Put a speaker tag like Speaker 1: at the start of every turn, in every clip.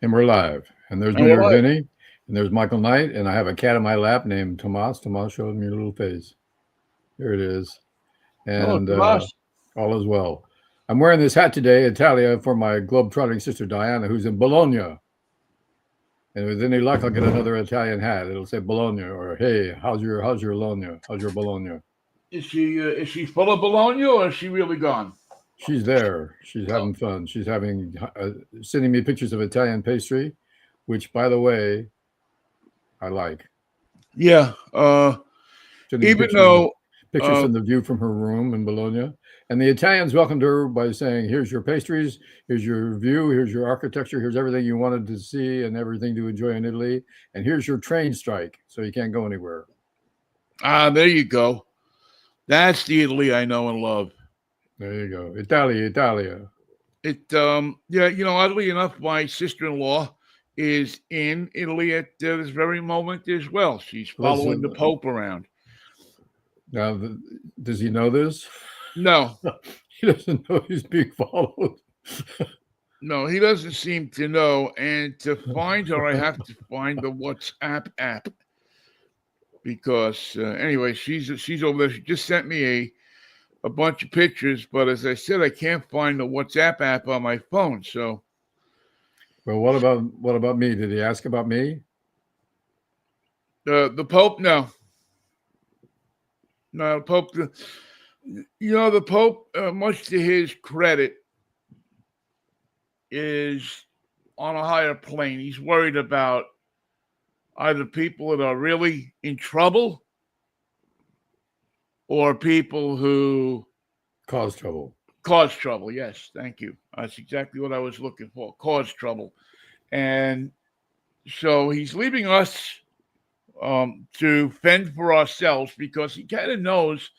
Speaker 1: And we're live. And there's
Speaker 2: And we're
Speaker 1: Junior
Speaker 2: like,
Speaker 1: Vinnie, and there's Michael Knight, and I have a cat in my lap named Tomas. Tomas showed me a little face. Here it is.
Speaker 2: hello,
Speaker 1: And
Speaker 2: Tomas.
Speaker 1: all is well. I'm wearing this hat today, Italia, for my globe-trotting sister Diana, who's in Bologna. And with any luck, I'll get another Italian hat. It'll say Bologna or Hey, how's your Bologna? How's your Bologna?
Speaker 2: Is she full of bologna or is she really gone?
Speaker 1: She's there. She's
Speaker 2: Oh,
Speaker 1: having fun. She's having sending me pictures of Italian pastry, which, by the way, I like.
Speaker 2: yeah.
Speaker 1: Sending me
Speaker 2: Even
Speaker 1: pictures
Speaker 2: though,
Speaker 1: pictures
Speaker 2: uh,
Speaker 1: from the view from her room in Bologna. And the Italians welcomed her by saying, "Here's your pastries, here's your view, here's your architecture, here's everything you wanted to see and everything to enjoy in Italy, and here's your train strike, so you can't go anywhere."
Speaker 2: there you go. That's the Italy I know and love.
Speaker 1: There you go, Italia, Italia.
Speaker 2: Yeah. Oddly enough, my sister-in-law is in Italy at this very moment as well. She's following the
Speaker 1: Listen,
Speaker 2: Pope around.
Speaker 1: now, does he know this?
Speaker 2: No,
Speaker 1: He doesn't know he's being followed.
Speaker 2: no, he doesn't seem to know. And to find her, I have to find the WhatsApp app because anyway, she's over there. She just sent me a bunch of pictures, but as I said, I can't find the WhatsApp app on my phone. So
Speaker 1: Well, what about me? Did he ask about me?
Speaker 2: the Pope, no, no, the Pope. The Pope, much to his credit, is on a higher plane. He's worried about either people that are really in trouble or people who
Speaker 1: Cause trouble.
Speaker 2: cause trouble. Yes, thank you. That's exactly what I was looking for. Cause trouble, and so he's leaving us to fend for ourselves because he kind of knows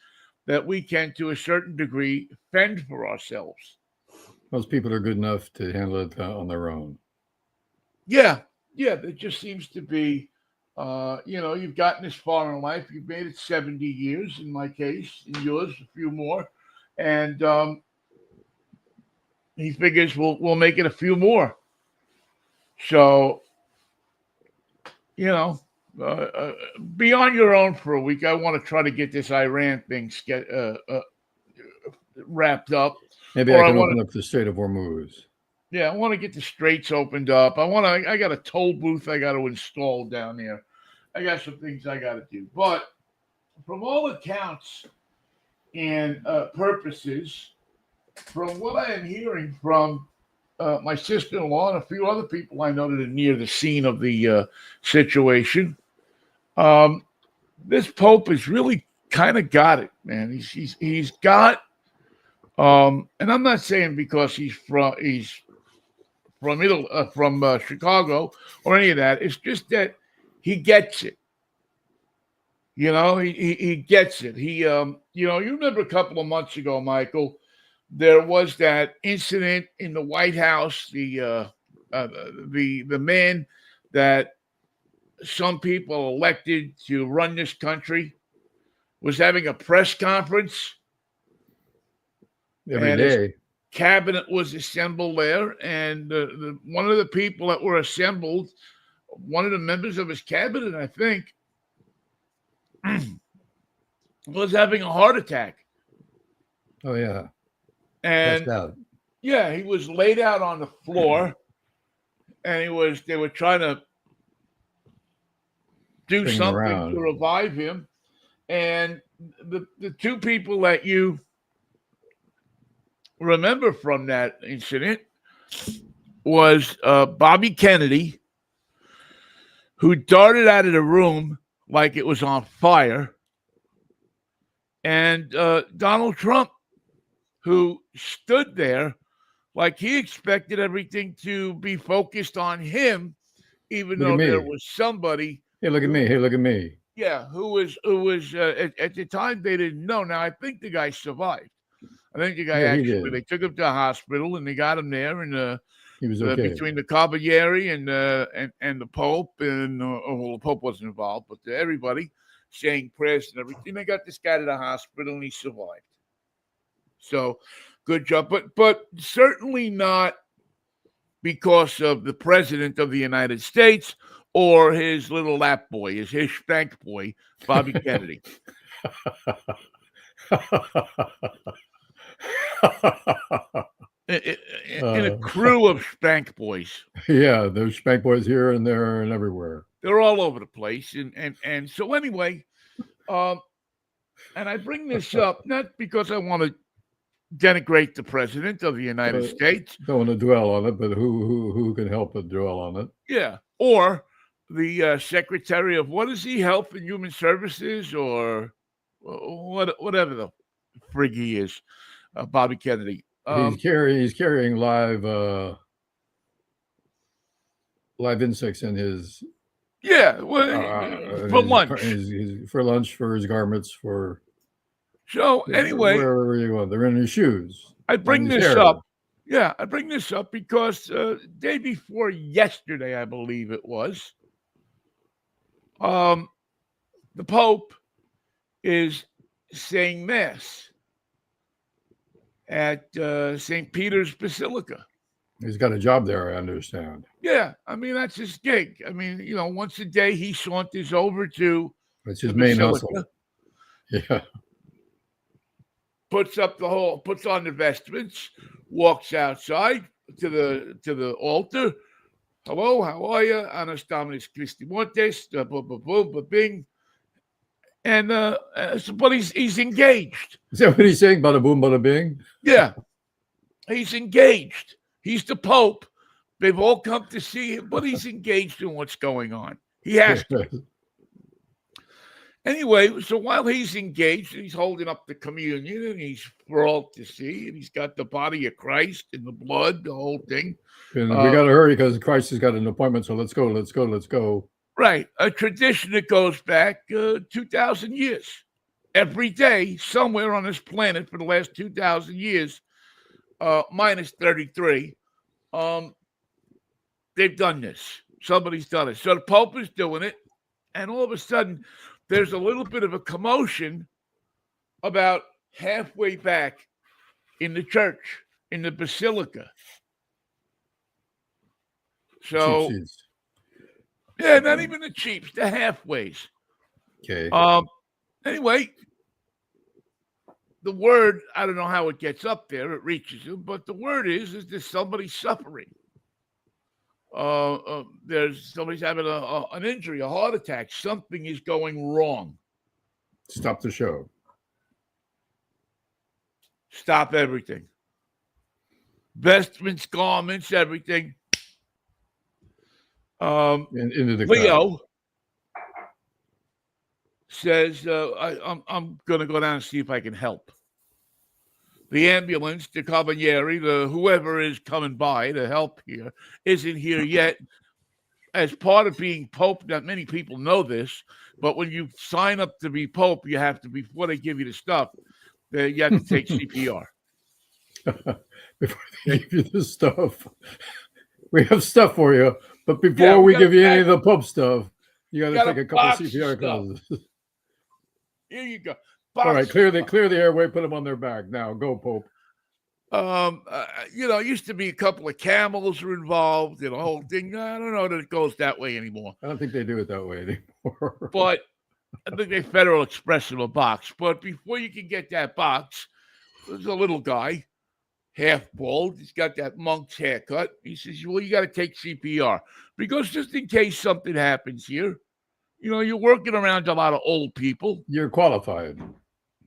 Speaker 2: that we can, to a certain degree, fend for ourselves.
Speaker 1: Most people are good enough to handle it on their own.
Speaker 2: Yeah, yeah. There just seems to be, you've gotten this far in life. You've made it 70 years in my case, in yours, a few more, and he figures we'll make it a few more. So you know, uh, uh, be on your own for a week. I want to try to get this Iran thing wrapped up,
Speaker 1: Maybe I
Speaker 2: or I
Speaker 1: can
Speaker 2: want
Speaker 1: open
Speaker 2: to,
Speaker 1: up the Strait of Hormuz.
Speaker 2: yeah, I want to get the straits opened up. I got a toll booth I got to install down there. I got some things I got to do, but from all accounts and purposes, from what I am hearing from my sister-in-law and a few other people I know that are near the scene of the situation, um, this Pope has really kind of got it, man. He's got, and I'm not saying because he's from Italy, from Chicago or any of that. It's just that he gets it. He gets it. You remember a couple of months ago, Michael, there was that incident in the White House. Uh, the man that some people elected to run this country was having a press conference,
Speaker 1: Every
Speaker 2: and his
Speaker 1: day.
Speaker 2: cabinet was assembled there, and one of the people that were assembled, one of the members of his cabinet, I think, was having a heart attack,
Speaker 1: Oh yeah,
Speaker 2: and
Speaker 1: passed out.
Speaker 2: yeah, he was laid out on the floor, and they were trying to do
Speaker 1: Bring him
Speaker 2: something to
Speaker 1: around.
Speaker 2: revive him, and the two people that you remember from that incident was Bobby Kennedy, who darted out of the room like it was on fire, and Donald Trump, who stood there like he expected everything to be focused on him, even
Speaker 1: Look at
Speaker 2: though there
Speaker 1: me.
Speaker 2: was somebody
Speaker 1: Hey, look at
Speaker 2: who,
Speaker 1: me. Hey, look at me.
Speaker 2: yeah, who was at the time they didn't know. Now I think the guy survived. I think the guy
Speaker 1: Yeah, he
Speaker 2: actually
Speaker 1: did.
Speaker 2: they took him to the hospital and they got him there, and
Speaker 1: He was okay.
Speaker 2: between the Cavalieri and the Pope, and well, the Pope wasn't involved, but everybody saying prayers and everything. They got this guy to the hospital and he survived. So good job, but certainly not because of the president of the United States or his little lap boy, his spank boy, Bobby Kennedy. In a crew of spank boys.
Speaker 1: Yeah, there's spank boys here and there and everywhere.
Speaker 2: They're all over the place. And so anyway, and I bring this up not because I want to denigrate the president of the United States.
Speaker 1: Don't want to dwell on it, but who can help but dwell on it?
Speaker 2: Yeah. Or the secretary of, what is he, Health and Human Services, or whatever the frig he is, Bobby Kennedy.
Speaker 1: He's carrying live insects in his
Speaker 2: for lunch.
Speaker 1: For lunch, for his garments, for.
Speaker 2: So anyway,
Speaker 1: wherever you go, they're in his shoes.
Speaker 2: I bring this up. Yeah, I bring this up because day before yesterday, I believe it was, the Pope is saying Mass at St. Peter's Basilica.
Speaker 1: He's got a job there, I understand.
Speaker 2: Yeah, I mean, that's his gig. I mean, once a day he saunters over to.
Speaker 1: That's his main hustle. Yeah.
Speaker 2: Puts on the vestments, walks outside to the altar. Hello, how are you? Annos Dominus Christi Montes, bing. And but he's engaged.
Speaker 1: Is that what he's saying? Bada boom, bada bing?
Speaker 2: Yeah. He's engaged. He's the Pope. They've all come to see him, but he's engaged in what's going on. He has to. Anyway, so while he's engaged, he's holding up the communion, and he's for all to see, and he's got the body of Christ and the blood, the whole thing.
Speaker 1: And we got to hurry because Christ has got an appointment, so let's go.
Speaker 2: Right. A tradition that goes back 2,000 years. Every day, somewhere on this planet for the last 2,000 years, minus 33, they've done this. Somebody's done it. So the Pope is doing it, and all of a sudden, there's a little bit of a commotion about halfway back in the church, in the basilica. So, yeah, not even the cheaps, the halfways.
Speaker 1: Okay.
Speaker 2: Anyway, the word, I don't know how it gets up there, it reaches him, but the word is there's somebody suffering. There's somebody's having an injury, a heart attack. Something is going wrong.
Speaker 1: Stop the show.
Speaker 2: Stop everything. Vestments, garments, everything.
Speaker 1: Into the
Speaker 2: Leo
Speaker 1: crowd.
Speaker 2: says, I'm going to go down and see if I can help. The ambulance, the Cavalieri, whoever is coming by to help here, isn't here yet. As part of being Pope, not many people know this, but when you sign up to be Pope, you have to, before they give you the stuff, you have to take CPR.
Speaker 1: Before they give you the stuff. We have stuff for you, but before we give you any of the Pope stuff, you got to take a couple CPR classes.
Speaker 2: Here you go.
Speaker 1: All right, clear the airway, put them on their back. Now, go, Pope.
Speaker 2: It used to be a couple of camels were involved in the whole thing. I don't know that it goes that way anymore.
Speaker 1: I don't think they do it that way anymore.
Speaker 2: But I think they Federal Express them a box. But before you can get that box, there's a little guy, half bald. He's got that monk's haircut. He says, well, you got to take CPR. Because just in case something happens here, you're working around a lot of old people.
Speaker 1: You're qualified.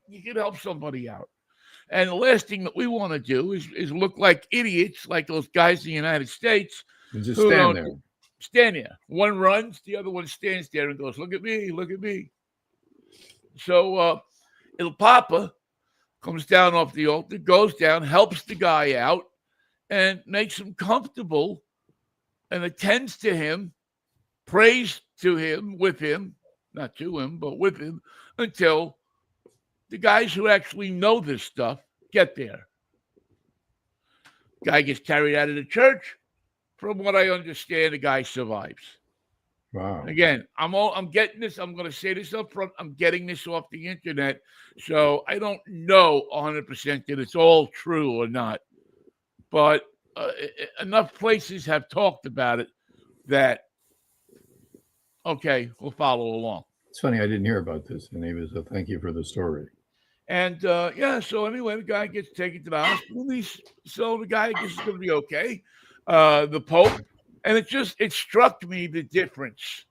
Speaker 2: You can help somebody out. And the last thing that we want to do is look like idiots, like those guys in the United States.
Speaker 1: And just stand there.
Speaker 2: Stand there. One runs, the other one stands there and goes, look at me, look at me. So El Papa comes down off the altar, goes down, helps the guy out, and makes him comfortable and attends to him, prays to him, with him, not to him, but with him, until the guys who actually know this stuff get there. Guy gets carried out of the church. From what I understand, the guy survives.
Speaker 1: Wow.
Speaker 2: Again, I'm getting this. I'm going to say this up front. I'm getting this off the internet, so I don't know 100% that it's all true or not. But enough places have talked about it that, okay, we'll follow along.
Speaker 1: It's funny, I didn't hear about this, and he was a thank you for the story.
Speaker 2: And so anyway, the guy gets taken to the hospital. So the guy, I guess, is going to be okay. The Pope, and it struck me the difference,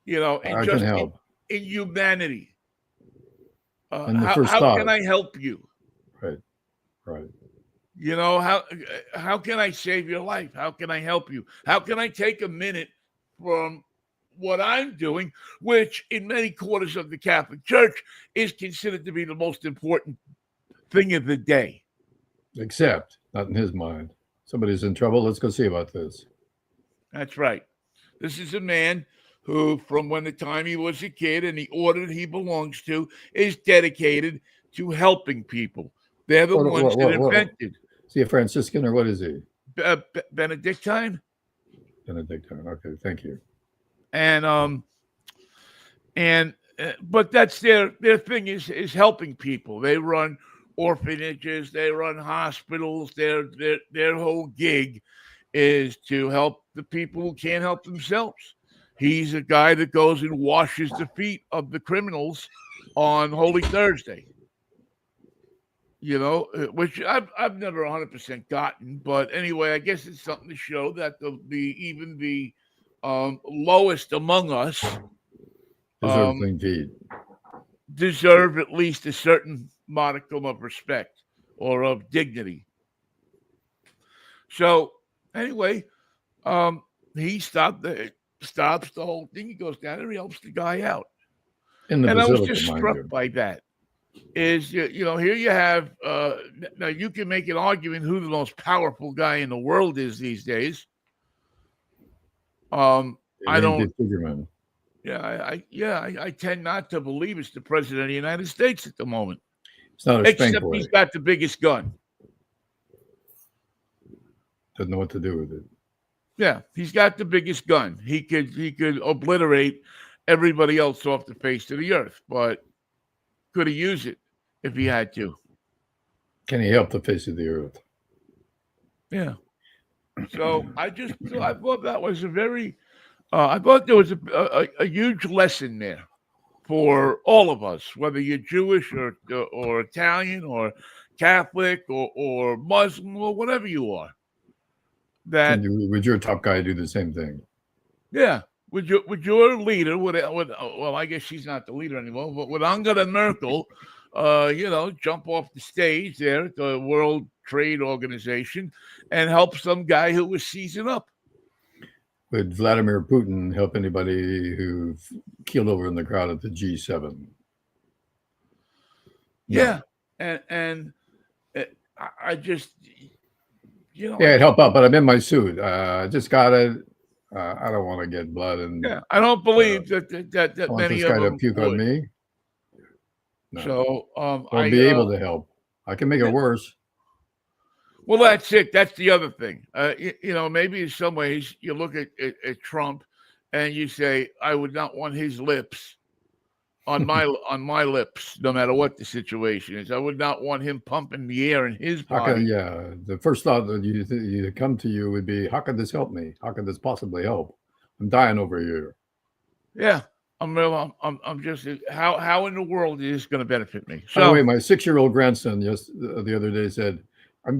Speaker 1: I can help.
Speaker 2: in humanity.
Speaker 1: And the first
Speaker 2: how
Speaker 1: thought.
Speaker 2: can I help you?
Speaker 1: Right.
Speaker 2: How can I save your life? How can I help you? How can I take a minute from what I'm doing, which in many quarters of the Catholic Church is considered to be the most important thing of the day?
Speaker 1: Except, not in his mind. Somebody's in trouble. Let's go see about this.
Speaker 2: That's right. This is a man who, from when the time he was a kid and the order that he belongs to, is dedicated to helping people. They're the ones that invented.
Speaker 1: Is he a Franciscan or what is he?
Speaker 2: Benedictine.
Speaker 1: Benedictine. Okay, thank you.
Speaker 2: But that's their thing is helping people. They run orphanages, they run hospitals. Their whole gig is to help the people who can't help themselves. He's a guy that goes and washes the feet of the criminals on Holy Thursday. Which I've never 100% gotten, but anyway, I guess it's something to show that even the lowest among us
Speaker 1: deserve clean feet.
Speaker 2: Deserve at least a certain modicum of respect or of dignity. So anyway, he stops the whole thing. He goes down there, he helps the guy out. And I was just struck by that. Is here you have now you can make an argument who the most powerful guy in the world is these days. I don't. I tend not to believe it's the president of the United States at the moment.
Speaker 1: It's not
Speaker 2: except he's got the biggest gun.
Speaker 1: Doesn't know what to do with it.
Speaker 2: Yeah, he's got the biggest gun. He could obliterate everybody else off the face of the earth, but could he use it if he had to?
Speaker 1: Can he help the face of the earth?
Speaker 2: Yeah. So I thought that was I thought there was a huge lesson there for all of us, whether you're Jewish or Italian or Catholic or Muslim or whatever you are.
Speaker 1: Would your top guy do the same thing?
Speaker 2: Yeah. Would your leader, well, I guess she's not the leader anymore, but would Angela Merkel, jump off the stage there at the World Trade Organization and help some guy who was seizing up?
Speaker 1: Would Vladimir Putin help anybody who keeled over in the crowd at the G7? No.
Speaker 2: Yeah, and I just,
Speaker 1: Yeah, it'd help out, but I'm in my suit. I just got it. I don't want to get blood, and
Speaker 2: I don't believe that many
Speaker 1: this
Speaker 2: of
Speaker 1: guy
Speaker 2: them
Speaker 1: to puke
Speaker 2: would.
Speaker 1: on me. No.
Speaker 2: So
Speaker 1: I'll be able to help. I can make it worse.
Speaker 2: Well, that's it. That's the other thing. Maybe in some ways you look at Trump and you say, I would not want his lips on my lips, no matter what the situation is. I would not want him pumping the air in his body.
Speaker 1: The first thought that you come to you would be, how could this help me? How could this possibly help? I'm dying over here.
Speaker 2: Yeah, I'm just how in the world is this going to benefit me? So,
Speaker 1: by the way, my 6-year-old grandson the other day said,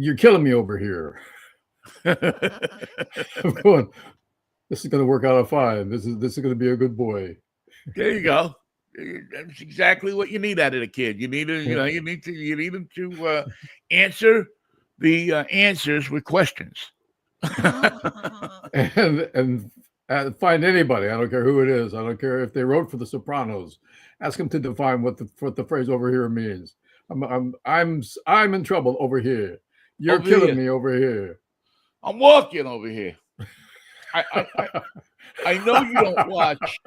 Speaker 1: "You're killing me over here." I'm going, this is going to work out fine. This is going to be a good boy.
Speaker 2: There you go. That's exactly what you need out of a kid. You need you need them to answer the answers with questions.
Speaker 1: and find anybody. I don't care who it is. I don't care if they wrote for The Sopranos. Ask them to define what the phrase "over here" means. I'm in trouble over here. You're killing me over here.
Speaker 2: I'm walking over here. I know you don't watch.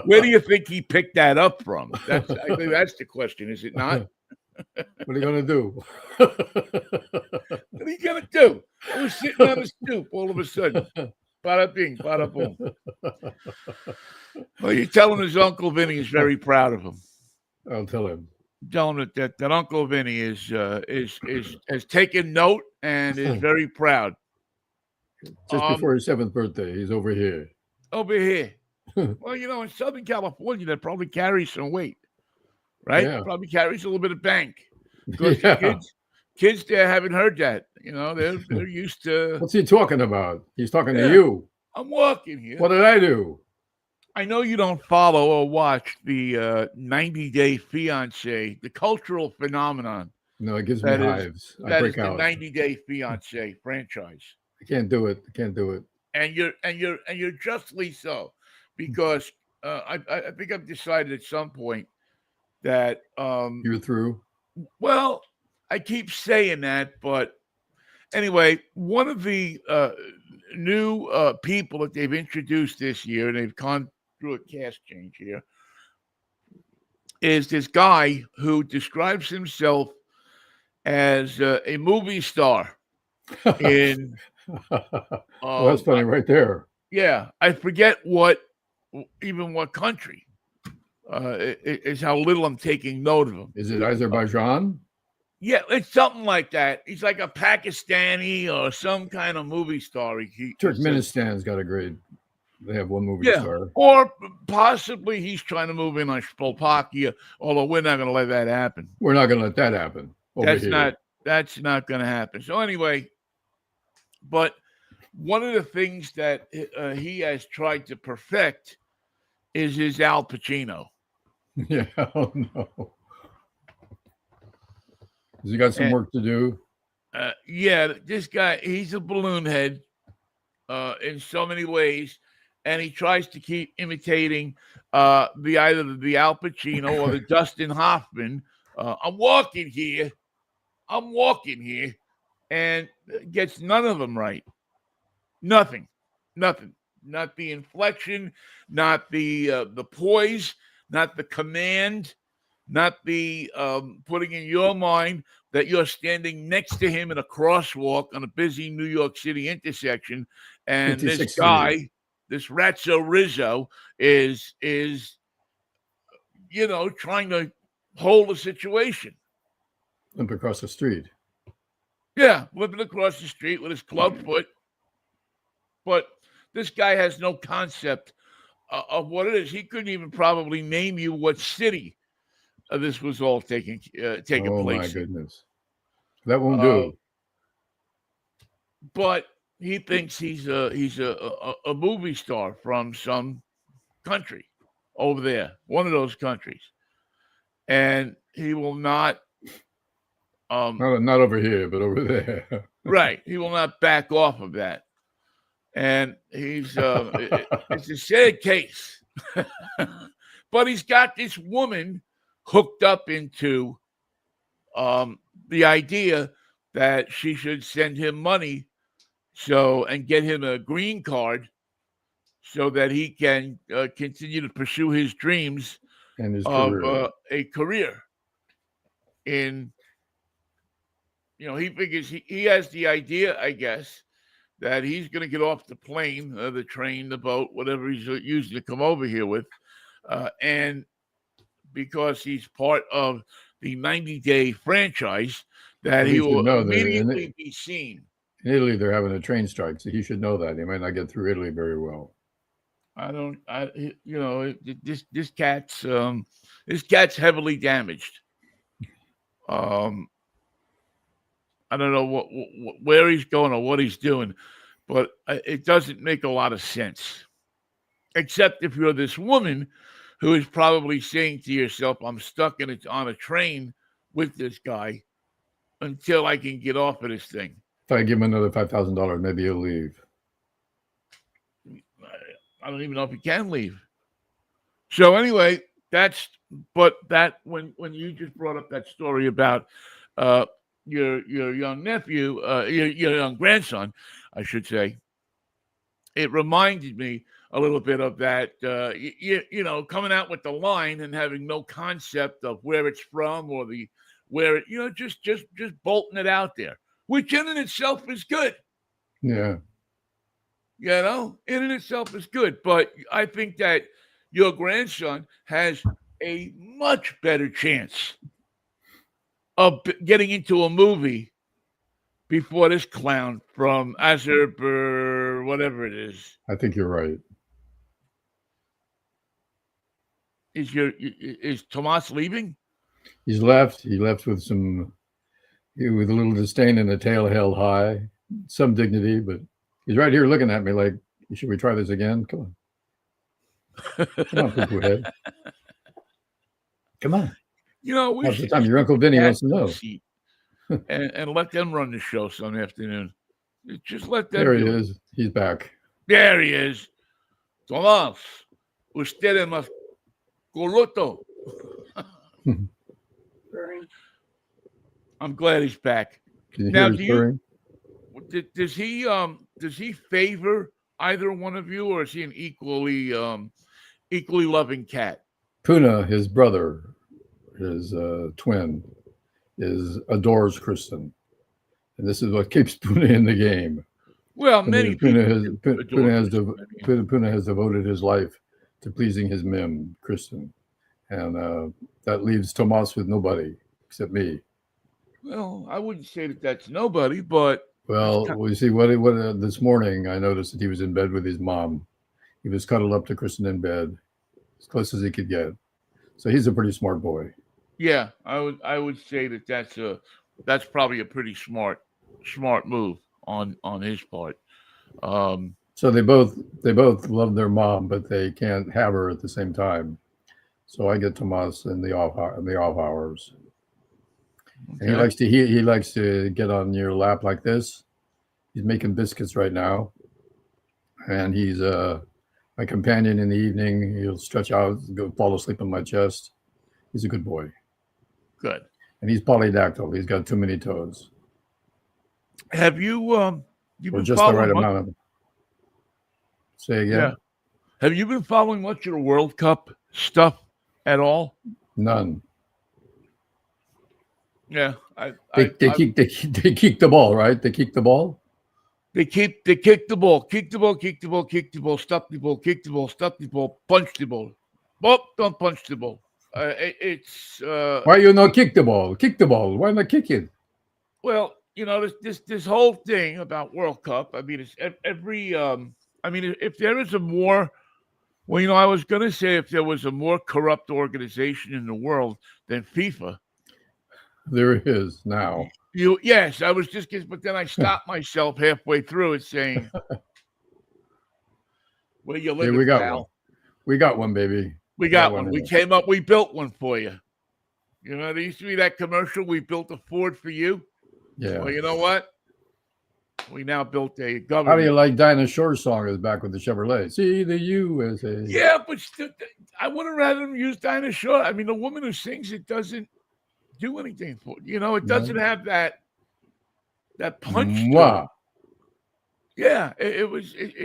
Speaker 2: Where do you think he picked that up from? I think that's the question, is it not?
Speaker 1: What are you going to do?
Speaker 2: What are you going to do? I was sitting on the stoop all of a sudden. Bada bing, bada boom. Well, you're telling his Uncle Vinnie is very proud of him.
Speaker 1: I'll tell him.
Speaker 2: Tell him that Uncle Vinny is has taken note and is very proud.
Speaker 1: Just
Speaker 2: Um,
Speaker 1: before his 7th birthday, he's over here.
Speaker 2: over here. Well, in Southern California, that probably carries some weight, right?
Speaker 1: Yeah.
Speaker 2: Probably carries a little bit of bank because the
Speaker 1: Yeah.
Speaker 2: kids there haven't heard that. They're used to.
Speaker 1: What's he talking about? He's talking to
Speaker 2: Yeah,
Speaker 1: you.
Speaker 2: I'm walking here.
Speaker 1: What did I do?
Speaker 2: I know you don't follow or watch the 90 Day Fiance, the cultural phenomenon
Speaker 1: No, it gives me
Speaker 2: that is
Speaker 1: hives. I
Speaker 2: that is
Speaker 1: break
Speaker 2: the
Speaker 1: out.
Speaker 2: 90 Day Fiance franchise.
Speaker 1: I can't do it. I can't do it.
Speaker 2: And you're justly so, because I think I've decided at some point that
Speaker 1: You're through.
Speaker 2: well, I keep saying that, but anyway, one of the new people that they've introduced this year, and they've gone through a cast change here, is this guy who describes himself as a movie star in
Speaker 1: Well, that's funny
Speaker 2: I,
Speaker 1: right there.
Speaker 2: yeah, I forget what country. Is how little I'm taking note of him.
Speaker 1: Is it Azerbaijan?
Speaker 2: Yeah, it's something like that. He's like a Pakistani or some kind of movie star. He says.
Speaker 1: Turkmenistan's got a great. They have one movie
Speaker 2: Yeah,
Speaker 1: star.
Speaker 2: or possibly he's trying to move in on Slovakia, although we're not going to let that happen.
Speaker 1: We're not going to let that happen over here.
Speaker 2: That's not going to happen. So anyway, but one of the things that he has tried to perfect is his Al Pacino.
Speaker 1: Yeah. Oh no. Has he got some
Speaker 2: And,
Speaker 1: work to do?
Speaker 2: Yeah, this guy, he's a balloon head in so many ways, and he tries to keep imitating either the Al Pacino or the Dustin Hoffman. I'm walking here, and gets none of them right. Nothing. Not the inflection, not the poise, not the command, not the putting in your mind that you're standing next to him in a crosswalk on a busy New York City intersection, and this
Speaker 1: 56
Speaker 2: guy, this Ratso Rizzo, is trying to hold a situation.
Speaker 1: Limp across the street.
Speaker 2: Yeah, whipping across the street with his club foot, but this guy has no concept of what it is. He couldn't even probably name you what city this was all taking place.
Speaker 1: Oh my goodness, that won't
Speaker 2: Uh,
Speaker 1: do.
Speaker 2: But he thinks he's a movie star from some country over there, one of those countries, and he will not.
Speaker 1: Not over here, but over there.
Speaker 2: Right, he will not back off of that, and he's it's a sad case. But he's got this woman hooked up into the idea that she should send him money and get him a green card so that he can continue to pursue his dreams
Speaker 1: And his
Speaker 2: of
Speaker 1: career.
Speaker 2: a career in he figures he has the idea, I guess, that he's going to get off the plane, the train, the boat, whatever he's using to come over here with, and because he's part of the 90-day franchise, that he will immediately be seen.
Speaker 1: In Italy, they're having a train strike, so he should know that. He might not get through Italy very well.
Speaker 2: This cat's heavily damaged. I don't know where he's going or what he's doing, but it doesn't make a lot of sense. Except if you're this woman who is probably saying to yourself, I'm stuck on a train with this guy until I can get off of this thing.
Speaker 1: If I give him another $5,000, maybe he'll leave.
Speaker 2: I don't even know if he can leave. So anyway, when you just brought up that story about your young nephew, your young grandson, I should say, it reminded me a little bit of that, coming out with the line and having no concept of where it's from or just bolting it out there, which in itself is good.
Speaker 1: Yeah.
Speaker 2: In itself is good. But I think that your grandson has a much better chance of getting into a movie before this clown from Azerb or whatever it is.
Speaker 1: I think you're right.
Speaker 2: Is Tomas leaving?
Speaker 1: He's left. He left with with a little disdain and a tail held high, some dignity, but he's right here looking at me like, should we try this again? Come on, poo-poo head. Come on.
Speaker 2: We
Speaker 1: How's the
Speaker 2: should
Speaker 1: time?
Speaker 2: just
Speaker 1: Your
Speaker 2: get
Speaker 1: Uncle
Speaker 2: the
Speaker 1: Vinny wants
Speaker 2: cats
Speaker 1: to
Speaker 2: in the
Speaker 1: know.
Speaker 2: seat and let them run the show some afternoon. Just let them
Speaker 1: There he
Speaker 2: do it.
Speaker 1: is. He's back.
Speaker 2: There he is. Tomás, usted es más coloto. I'm glad he's back.
Speaker 1: Can you
Speaker 2: Now,
Speaker 1: hear his purring?
Speaker 2: does he favor either one of you, or is he an equally loving cat?
Speaker 1: Puna, his brother, his twin, adores Kristen. And this is what keeps Puna in the game.
Speaker 2: Well, many
Speaker 1: Puna
Speaker 2: people
Speaker 1: has devoted his life to pleasing his mim, Kristen. And that leaves Tomas with nobody except me.
Speaker 2: Well, I wouldn't say that that's nobody, but
Speaker 1: well, we see what this morning I noticed that he was in bed with his mom. He was cuddled up to Kristen in bed, as close as he could get. So he's a pretty smart boy.
Speaker 2: Yeah, I would say that that's probably a pretty smart move on his part.
Speaker 1: So they both love their mom, but they can't have her at the same time. So I get Tomas in the off hours. Okay. And he likes to get on your lap like this. He's making biscuits right now, and he's my companion in the evening. He'll stretch out, go fall asleep on my chest. He's a good boy.
Speaker 2: Good.
Speaker 1: And he's polydactyl. He's got too many toes.
Speaker 2: Have you been
Speaker 1: just the right amount of? Say again.
Speaker 2: Yeah. Have you been following much of the World Cup stuff at all?
Speaker 1: None.
Speaker 2: Yeah,
Speaker 1: they kick the ball, right? They kick the ball.
Speaker 2: They kick the ball, kick the ball, stop the ball, kick the ball, stop the ball, punch the ball. Oh, don't punch the ball. It's
Speaker 1: why you not kick the ball? Kick the ball. Why not kick it?
Speaker 2: Well, this whole thing about World Cup. I mean, it's every. I mean, if there is a more, well, I was going to say if there was a more corrupt organization in the world than FIFA.
Speaker 1: There is now.
Speaker 2: Yes, I was just kidding, but then I stopped myself halfway through it saying, "Where you live,
Speaker 1: we got
Speaker 2: pal?
Speaker 1: one. We got one, baby.
Speaker 2: We got one. We came up. We built one for you. There used to be that commercial. We built a Ford for you.
Speaker 1: Yeah.
Speaker 2: Well, you know what? We now built a government.
Speaker 1: How do you like Dinah Shore's song is back with the Chevrolet? See the USA.
Speaker 2: Yeah, but I would have rather them use Dinah Shore. I mean, the woman who sings it doesn't do anything for it. It doesn't have that punch to it. Yeah,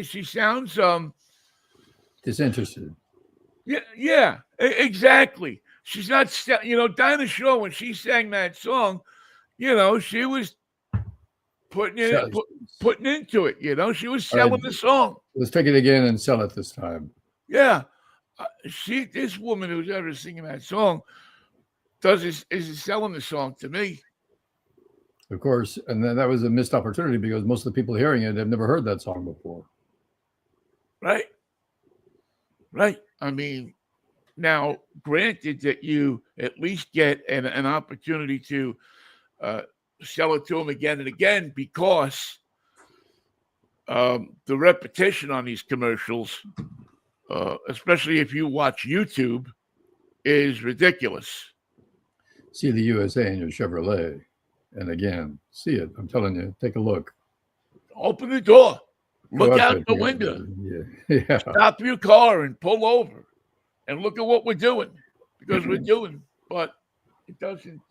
Speaker 2: she sounds
Speaker 1: disinterested.
Speaker 2: Yeah, exactly. She's not Dinah Shore, when she sang that song, she was putting into it, she was selling the song.
Speaker 1: Let's take it again and sell it this time.
Speaker 2: Yeah. This woman who's ever singing that song is selling the song to me.
Speaker 1: Of course, and then that was a missed opportunity because most of the people hearing it have never heard that song before.
Speaker 2: Right. I mean, now, granted that you at least get an opportunity to sell it to them again and again because the repetition on these commercials, especially if you watch YouTube, is ridiculous.
Speaker 1: See the USA in your Chevrolet. And again, see it. I'm telling you, take a look.
Speaker 2: Open the door. Look out the window.
Speaker 1: Yeah.
Speaker 2: Stop your car and pull over and look at what we're doing, because we're doing. But it doesn't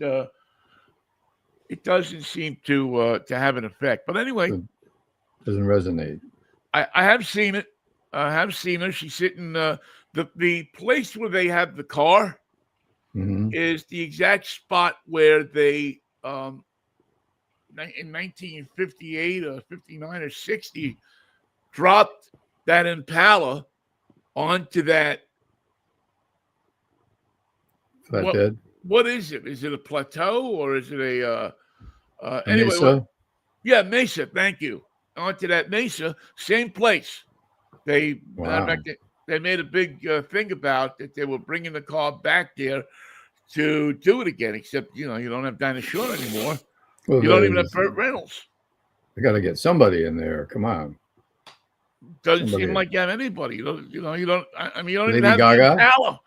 Speaker 2: seem to have an effect. But anyway,
Speaker 1: it doesn't resonate.
Speaker 2: I have seen it. I have seen her. She's sitting the place where they have the car is the exact spot where they in 1958 or 59 or 60 dropped that Impala onto that
Speaker 1: flatbed.
Speaker 2: What is it? Is it a plateau or is it
Speaker 1: A
Speaker 2: anyway?
Speaker 1: Mesa.
Speaker 2: Yeah, Mesa. Thank you. Onto that Mesa, same place. Matter of
Speaker 1: Wow.
Speaker 2: fact, they made a big thing about that they were bringing the car back there to do it again. Except you don't have Dinah Shore anymore.
Speaker 1: Well,
Speaker 2: You don't even have Burt Reynolds.
Speaker 1: I got to get somebody in there. Come on.
Speaker 2: Doesn't seem
Speaker 1: Somebody.
Speaker 2: like you have anybody. You don't. I mean, you don't even
Speaker 1: Lady
Speaker 2: have the
Speaker 1: Gaga.
Speaker 2: Impala.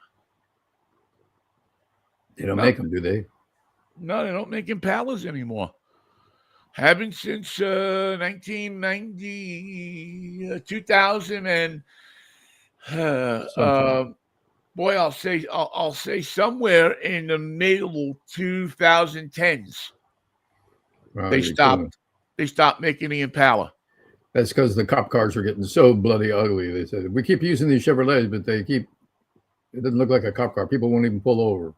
Speaker 1: They don't
Speaker 2: No.
Speaker 1: make them, do they?
Speaker 2: No, they don't make Impalas anymore. Haven't since 1990, 2000, and
Speaker 1: Something.
Speaker 2: boy, I'll say somewhere in the middle 2010s.
Speaker 1: Wow,
Speaker 2: They
Speaker 1: you're killing me.
Speaker 2: stopped making the Impala.
Speaker 1: That's because the cop cars are getting so bloody ugly. They said we keep using these Chevrolets, but it doesn't look like a cop car. People won't even pull over.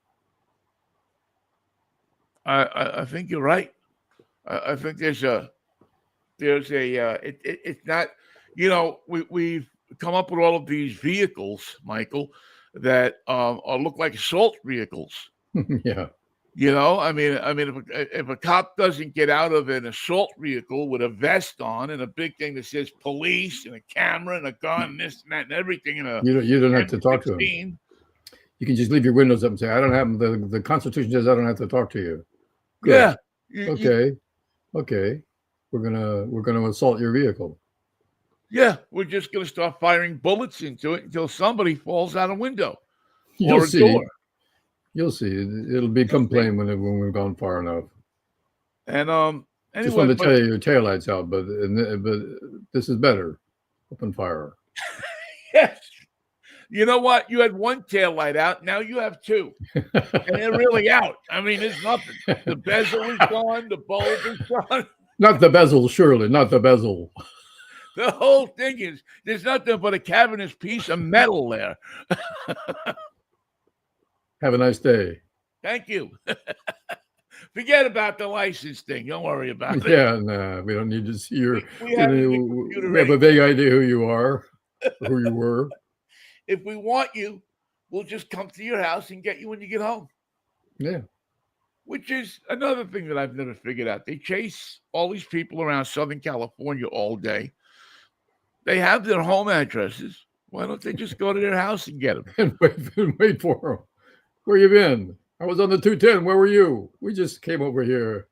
Speaker 2: I think you're right. I think it's not, we've come up with all of these vehicles, Michael, that look like assault vehicles.
Speaker 1: Yeah.
Speaker 2: I mean, if a cop doesn't get out of an assault vehicle with a vest on and a big thing that says police and a camera and a gun and this and that and everything and a
Speaker 1: You don't have to talk to him.
Speaker 2: M16,
Speaker 1: You can just leave your windows up and say, "I don't have the Constitution says I don't have to talk to you." Good.
Speaker 2: yeah,
Speaker 1: Okay. We're gonna assault your vehicle.
Speaker 2: yeah, we're just gonna start firing bullets into it until somebody falls out a window
Speaker 1: You'll
Speaker 2: or a
Speaker 1: see.
Speaker 2: door.
Speaker 1: You'll see. It'll become plain when we've gone far enough.
Speaker 2: And
Speaker 1: Just
Speaker 2: anyway,
Speaker 1: wanted to tell you your taillights out, but this is better. Open fire.
Speaker 2: yes. You know what? You had one tail light out. Now you have two. And they're really out. I mean, there's nothing. The bezel is gone. The bulb is gone.
Speaker 1: Not the bezel, surely. Not the bezel.
Speaker 2: The whole thing is there's nothing but a cavernous piece of metal there.
Speaker 1: Have a nice day.
Speaker 2: Thank you. Forget about the license thing. Don't worry about it.
Speaker 1: Yeah, no, we don't need to see your.
Speaker 2: We have it in the computer
Speaker 1: We have a
Speaker 2: anyway.
Speaker 1: vague idea who you are, or who you were.
Speaker 2: If we want you, we'll just come to your house and get you when you get home.
Speaker 1: Yeah.
Speaker 2: Which is another thing that I've never figured out. They chase all these people around Southern California all day. They have their home addresses. Why don't they just go to their house and get them?
Speaker 1: And wait for them. Where you been? I was on the 210. Where were you? We just came over here.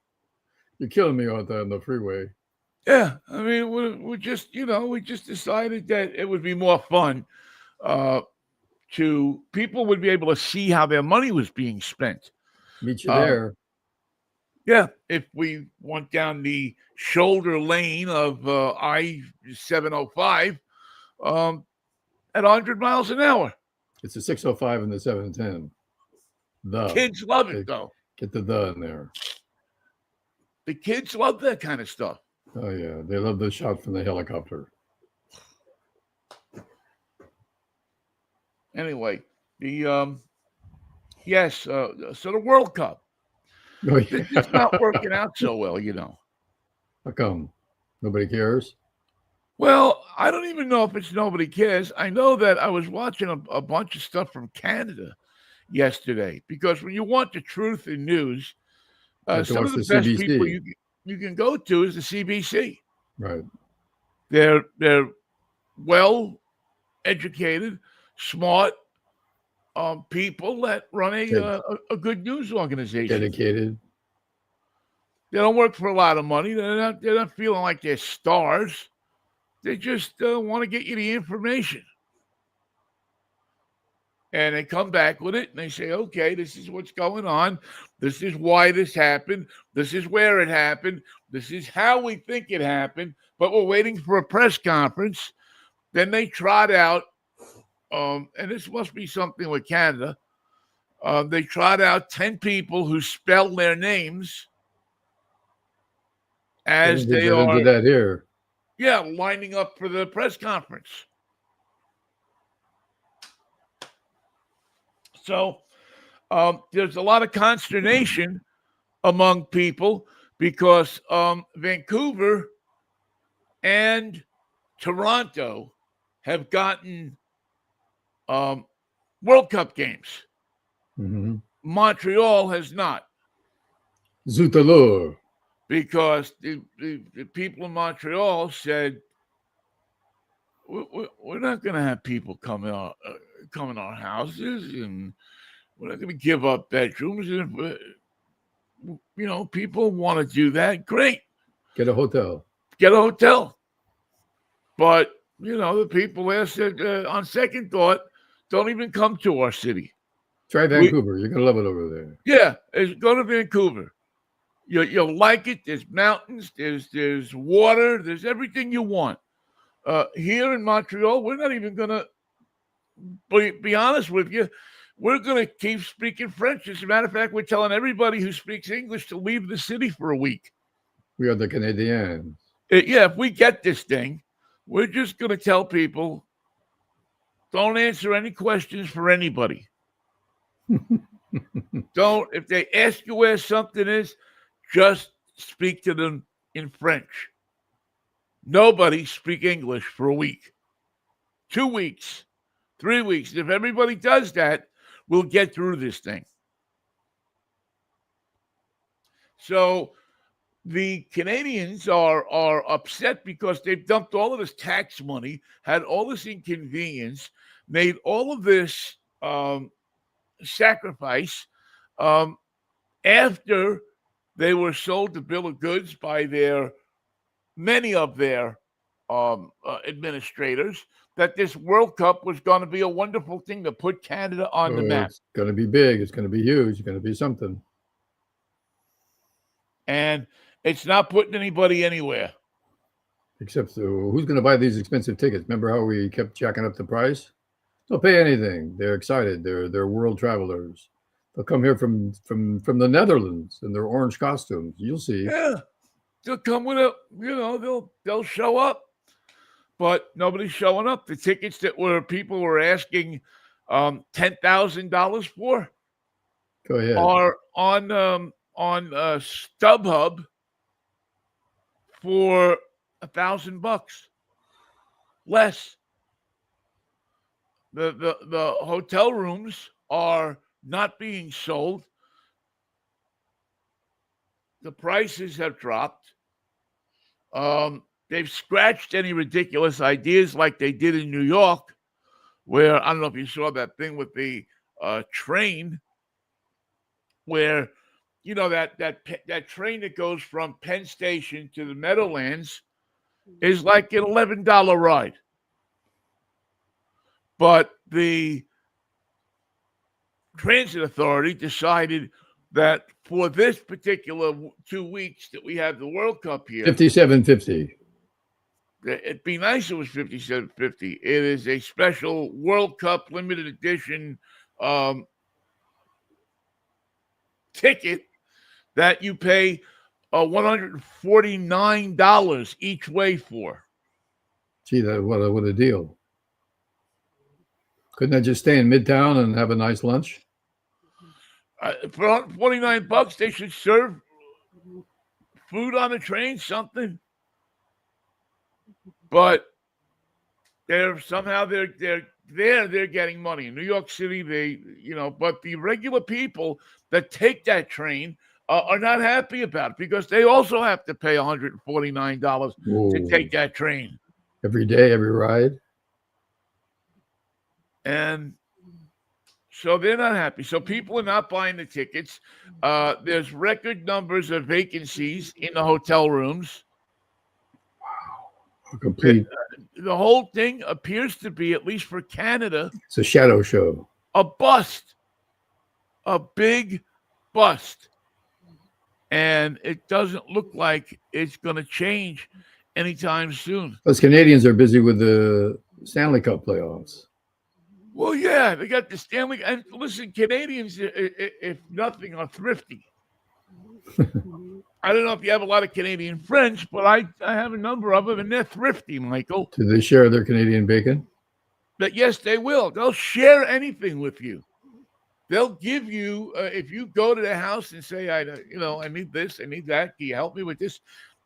Speaker 1: You're killing me out there on the freeway.
Speaker 2: Yeah, I mean, we just decided that it would be more fun. People would be able to see how their money was being spent.
Speaker 1: Meet you there.
Speaker 2: Yeah, if we went down the shoulder lane of I-705 at 100 miles an hour.
Speaker 1: It's a 605 and the 710.
Speaker 2: Kids love it, though.
Speaker 1: Get the in there.
Speaker 2: The kids love that kind of stuff.
Speaker 1: Oh, yeah. They love the shot from the helicopter.
Speaker 2: Anyway, so the World Cup.
Speaker 1: Oh, yeah.
Speaker 2: It's not working out so well,
Speaker 1: How come? Nobody cares?
Speaker 2: Well, I don't even know if it's nobody cares. I know that I was watching a bunch of stuff from Canada yesterday because when you want the truth in news, some of the best
Speaker 1: CBC.
Speaker 2: people you can go to is the CBC.
Speaker 1: Right.
Speaker 2: They're well educated, smart people that run a good news organization.
Speaker 1: Dedicated.
Speaker 2: They don't work for a lot of money. They're not feeling like they're stars. They just want to get you the information. And they come back with it and they say, okay, this is what's going on. This is why this happened. This is where it happened. This is how we think it happened. But we're waiting for a press conference. Then they trot out, and this must be something with Canada. They trot out 10 people who spell their names as they are.
Speaker 1: Into that here.
Speaker 2: Yeah, lining up for the press conference. So there's a lot of consternation among people because Vancouver and Toronto have gotten World Cup games.
Speaker 1: Mm-hmm.
Speaker 2: Montreal has not,
Speaker 1: Zutalur.
Speaker 2: because the people in Montreal said, we're not going to have people come in our houses, and we're not going to give up bedrooms. And if, people want to do that, great.
Speaker 1: Get a hotel.
Speaker 2: Get a hotel. But, the people there said, on second thought, don't even come to our city.
Speaker 1: Try Vancouver. You're going to love it over there.
Speaker 2: Yeah, go to Vancouver. You'll like it. There's mountains. There's water. There's everything you want. Here in Montreal, we're not even going to be honest with you. We're going to keep speaking French. As a matter of fact, we're telling everybody who speaks English to leave the city for a week.
Speaker 1: We are the Canadians.
Speaker 2: If we get this thing, we're just going to tell people, don't answer any questions for anybody. If they ask you where something is, just speak to them in French. Nobody speak English for a week, 2 weeks, 3 weeks. If everybody does that, we'll get through this thing. So the Canadians are upset because they've dumped all of this tax money, had all this inconvenience, made all of this sacrifice after they were sold the bill of goods by many of their administrators, that this World Cup was going to be a wonderful thing to put Canada on the map.
Speaker 1: It's going to be big. It's going to be huge. It's going to be something.
Speaker 2: And it's not putting anybody anywhere.
Speaker 1: Except who's going to buy these expensive tickets? Remember how we kept jacking up the price? They'll pay anything. They're excited. They're world travelers. They'll come here from the Netherlands in their orange costumes. You'll see.
Speaker 2: Yeah, they'll come with they'll show up, but nobody's showing up. The tickets that people were asking $10,000 for,
Speaker 1: go ahead,
Speaker 2: are on StubHub for $1,000 less. The hotel rooms are not being sold. The prices have dropped. They've scratched any ridiculous ideas like they did in New York, where, I don't know if you saw that thing with the train, where, that train that goes from Penn Station to the Meadowlands is like an $11 ride. But the Transit Authority decided that for this particular 2 weeks that we have the World Cup here,
Speaker 1: $57.50.
Speaker 2: It'd be nice if it was $57.50. It is a special World Cup limited edition ticket that you pay $149 each way for.
Speaker 1: Gee, what a deal. Couldn't I just stay in Midtown and have a nice lunch?
Speaker 2: For $49, they should serve food on the train, something. But they're getting money. In New York City, but the regular people that take that train are not happy about it, because they also have to pay $149 to take that train.
Speaker 1: Every day, every ride.
Speaker 2: And so they're not happy. So people are not buying the tickets. There's record numbers of vacancies in the hotel rooms.
Speaker 1: Wow. Complete.
Speaker 2: The whole thing appears to be, at least for Canada,
Speaker 1: it's a shadow show.
Speaker 2: A bust. A big bust. And it doesn't look like it's going to change anytime soon.
Speaker 1: Plus, Canadians are busy with the Stanley Cup playoffs.
Speaker 2: Well, yeah, they got the Stanley. And listen, Canadians, if nothing, are thrifty. I don't know if you have a lot of Canadian friends, but I have a number of them, and they're thrifty, Michael.
Speaker 1: Do they share their Canadian bacon?
Speaker 2: But yes, they will. They'll share anything with you. They'll give you, if you go to their house and say, I need this, I need that, can you help me with this?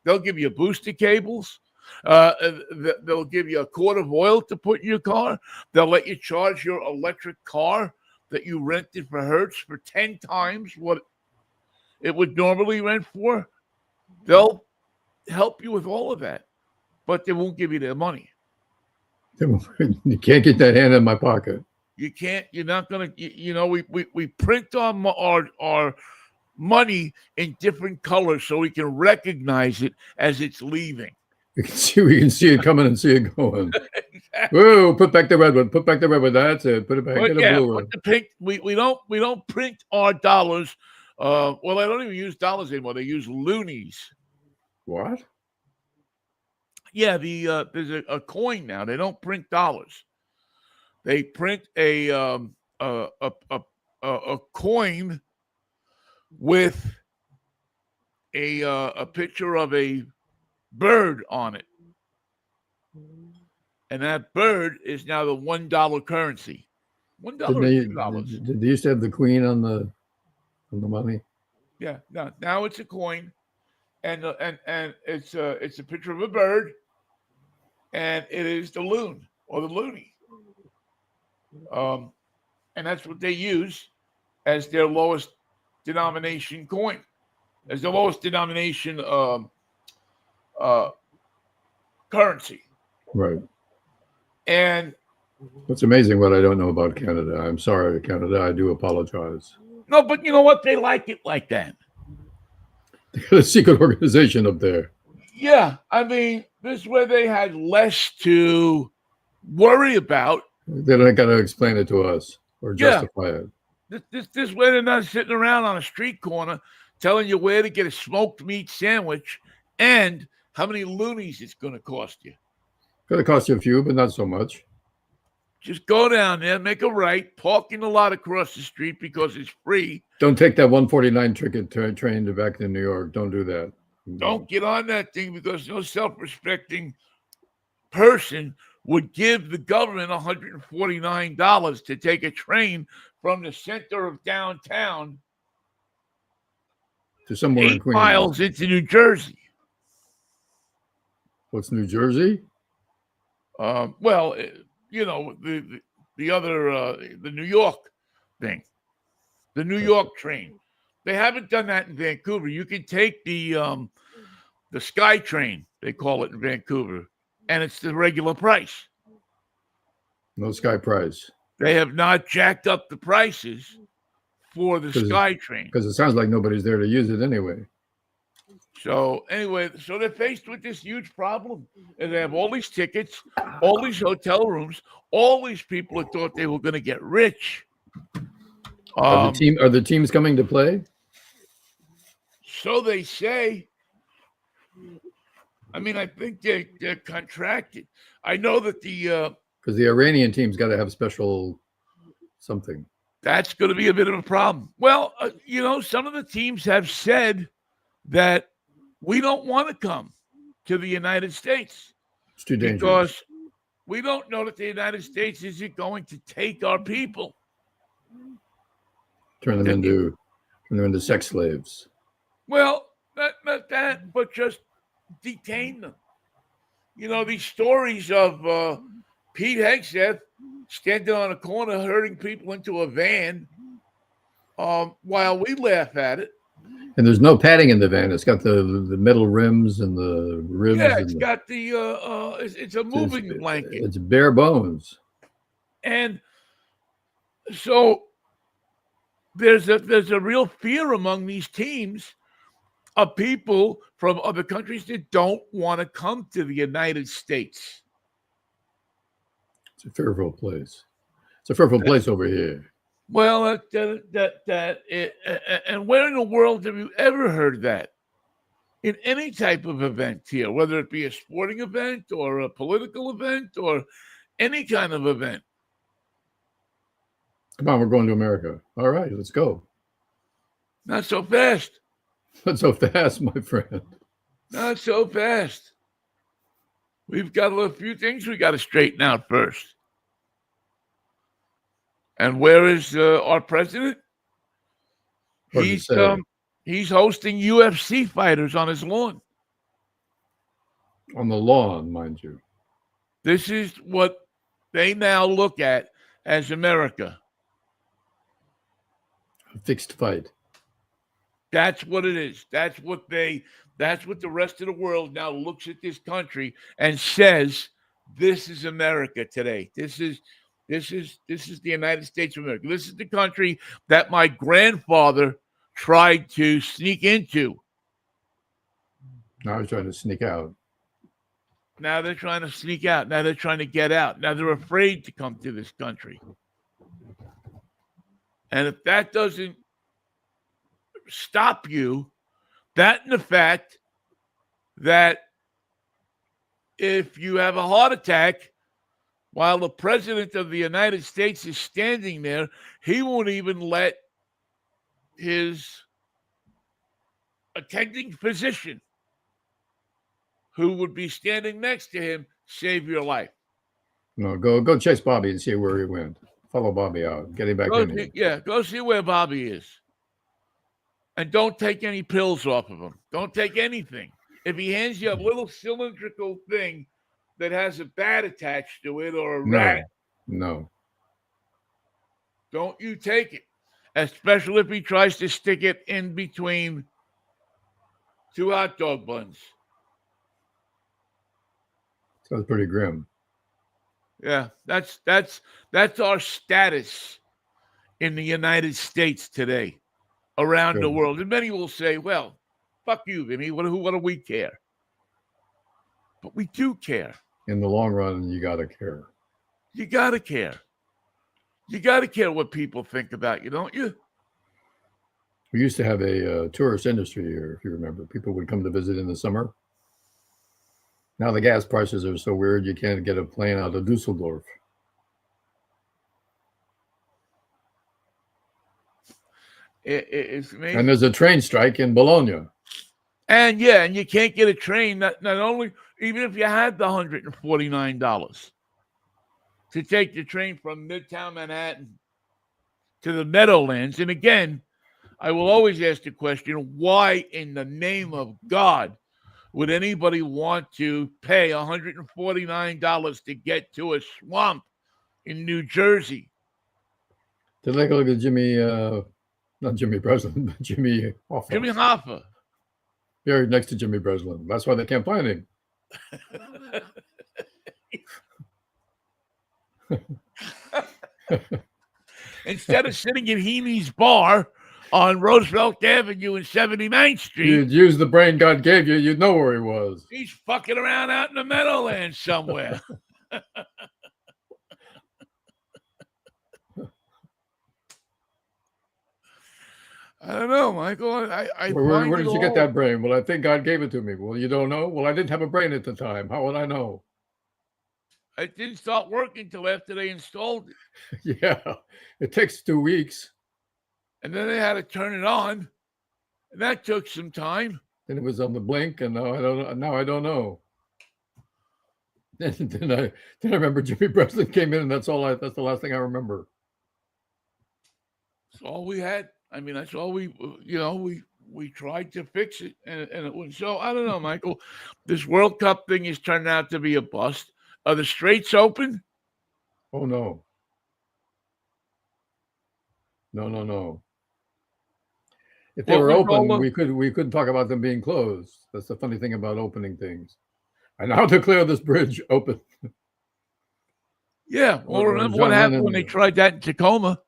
Speaker 2: They'll give you booster cables. They'll give you a quart of oil to put in your car. They'll let you charge your electric car. that you rented for Hertz for 10 times what it would normally rent for, they'll help you with all of that, but they won't give you their money.
Speaker 1: You can't get that hand in my pocket.
Speaker 2: You can't. You're not gonna. We print our money in different colors so we can recognize it as it's leaving.
Speaker 1: We can see it coming and see it going.
Speaker 2: Exactly.
Speaker 1: Whoa! Put back the red one. Put back the red one. That's it. Put it back. Get a blue one.
Speaker 2: The pink. We don't print our dollars. Well, they don't even use dollars anymore. They use loonies.
Speaker 1: What?
Speaker 2: Yeah, there's a coin now. They don't print dollars. They print a coin with a picture of a bird on it, and that bird is now the $1 currency. $1 or $2.
Speaker 1: Did they used to have the queen on the money?
Speaker 2: Yeah, now it's a coin, and it's a picture of a bird, and it is the loon or the loonie. And that's what they use as their lowest denomination coin, as the lowest denomination currency.
Speaker 1: Right.
Speaker 2: And
Speaker 1: it's amazing what I don't know about Canada. I'm sorry, Canada. I do apologize.
Speaker 2: No, but you know what? They like it like that.
Speaker 1: They got a secret organization up there.
Speaker 2: Yeah, I mean, this is where they had less to worry about.
Speaker 1: They don't got to explain it to us or justify it.
Speaker 2: This way they're not sitting around on a street corner telling you where to get a smoked meat sandwich and how many loonies it's going to cost you.
Speaker 1: Going to cost you a few, but not so much.
Speaker 2: Just go down there, make a right, park in the lot across the street because it's free.
Speaker 1: Don't take that 149 ticket train to back to New York. Don't do that.
Speaker 2: Don't get on that thing because no self-respecting person would give the government $149 to take a train from the center of downtown
Speaker 1: to somewhere
Speaker 2: 8
Speaker 1: in Queens.
Speaker 2: miles into New Jersey.
Speaker 1: What's New Jersey?
Speaker 2: Well, you know, the other the New York thing, the New York train. They haven't done that in Vancouver. You can take the Sky Train, they call it in Vancouver, and it's the regular price.
Speaker 1: No Sky price.
Speaker 2: They have not jacked up the prices for the Sky Train.
Speaker 1: Because it sounds like nobody's there to use it anyway.
Speaker 2: So anyway, so they're faced with this huge problem. And they have all these tickets, all these hotel rooms, all these people who thought they were going to get rich.
Speaker 1: Are the teams coming to play?
Speaker 2: So they say. I mean, I think they're contracted. I know that
Speaker 1: because the Iranian team's got to have special something.
Speaker 2: That's going to be a bit of a problem. Well, you know, some of the teams have said that we don't want to come to the United States.
Speaker 1: It's too dangerous.
Speaker 2: Because we don't know that the United States isn't going to take our people.
Speaker 1: Turn them into sex slaves.
Speaker 2: Well, not that, but just detain them. You know, these stories of Pete Hegseth standing on a corner herding people into a van while we laugh at it.
Speaker 1: And there's no padding in the van. It's got the metal rims and the ribs.
Speaker 2: Yeah, it's got it's a moving blanket.
Speaker 1: It's bare bones.
Speaker 2: And so there's a real fear among these teams of people from other countries that don't want to come to the United States.
Speaker 1: It's a fearful place. It's a fearful place over here.
Speaker 2: Well, and where in the world have you ever heard that? In any type of event here, whether it be a sporting event or a political event or any kind of event.
Speaker 1: Come on, we're going to America. All right, let's go.
Speaker 2: Not so fast.
Speaker 1: Not so fast, my friend.
Speaker 2: Not so fast. We've got a few things we got to straighten out first. And where is our president? He's hosting UFC fighters on his lawn.
Speaker 1: On the lawn, mind you.
Speaker 2: This is what they now look at as America.
Speaker 1: Fixed fight.
Speaker 2: That's what it is. That's what the rest of the world now looks at this country and says, this is America today. This is the United States of America. This is the country that my grandfather tried to sneak into.
Speaker 1: Now he's trying to sneak out.
Speaker 2: Now they're trying to sneak out. Now they're trying to get out. Now they're afraid to come to this country. And if that doesn't stop you, that and the fact that if you have a heart attack while the president of the United States is standing there, he won't even let his attending physician, who would be standing next to him, save your life.
Speaker 1: No, go chase Bobby and see where he went. Follow Bobby out. Get him back in here.
Speaker 2: Yeah, go see where Bobby is. And don't take any pills off of him. Don't take anything. If he hands you a little cylindrical thing that has a bat attached to it or a rat,
Speaker 1: no,
Speaker 2: don't you take it. Especially if he tries to stick it in between two hot dog buns.
Speaker 1: Sounds pretty grim.
Speaker 2: Yeah, that's our status in the United States today, around the world. And many will say, well, fuck you, Vinnie. What do we care? But we do care.
Speaker 1: In the long run, you got to care.
Speaker 2: You got to care. You got to care what people think about you, don't you?
Speaker 1: We used to have a tourist industry here, if you remember. People would come to visit in the summer. Now the gas prices are so weird, you can't get a plane out of Dusseldorf.
Speaker 2: It's amazing.
Speaker 1: And there's a train strike in Bologna.
Speaker 2: And you can't get a train. Not only, even if you had the $149 to take the train from Midtown Manhattan to the Meadowlands. And again, I will always ask the question, why in the name of God would anybody want to pay $149 to get to a swamp in New Jersey?
Speaker 1: To take a look at Jimmy, not Jimmy Breslin, but Jimmy Hoffa.
Speaker 2: Jimmy Hoffa.
Speaker 1: Buried next to Jimmy Breslin. That's why they can't find him.
Speaker 2: Instead of sitting in Heaney's bar on Roosevelt Avenue and 79th Street.
Speaker 1: You'd use the brain God gave you, you'd know where he was.
Speaker 2: He's fucking around out in the Meadowlands somewhere. I don't know, Michael.
Speaker 1: Where did you get that brain? Well, I think God gave it to me. Well, you don't know? Well, I didn't have a brain at the time. How would I know?
Speaker 2: It didn't start working until after they installed
Speaker 1: it. Yeah, it takes 2 weeks.
Speaker 2: And then they had to turn it on. And that took some time.
Speaker 1: Then it was on the blink, and now I don't know. Then I remember Jimmy Breslin came in, and that's the last thing I remember.
Speaker 2: That's all we had. I mean, that's all we tried to fix it, and it was so. I don't know, Michael. This World Cup thing is turning out to be a bust. Are the Straits open?
Speaker 1: Oh no. No. If they were open, we couldn't talk about them being closed. That's the funny thing about opening things. I now declare this bridge open.
Speaker 2: Yeah. Well, remember what happened when they tried that in Tacoma?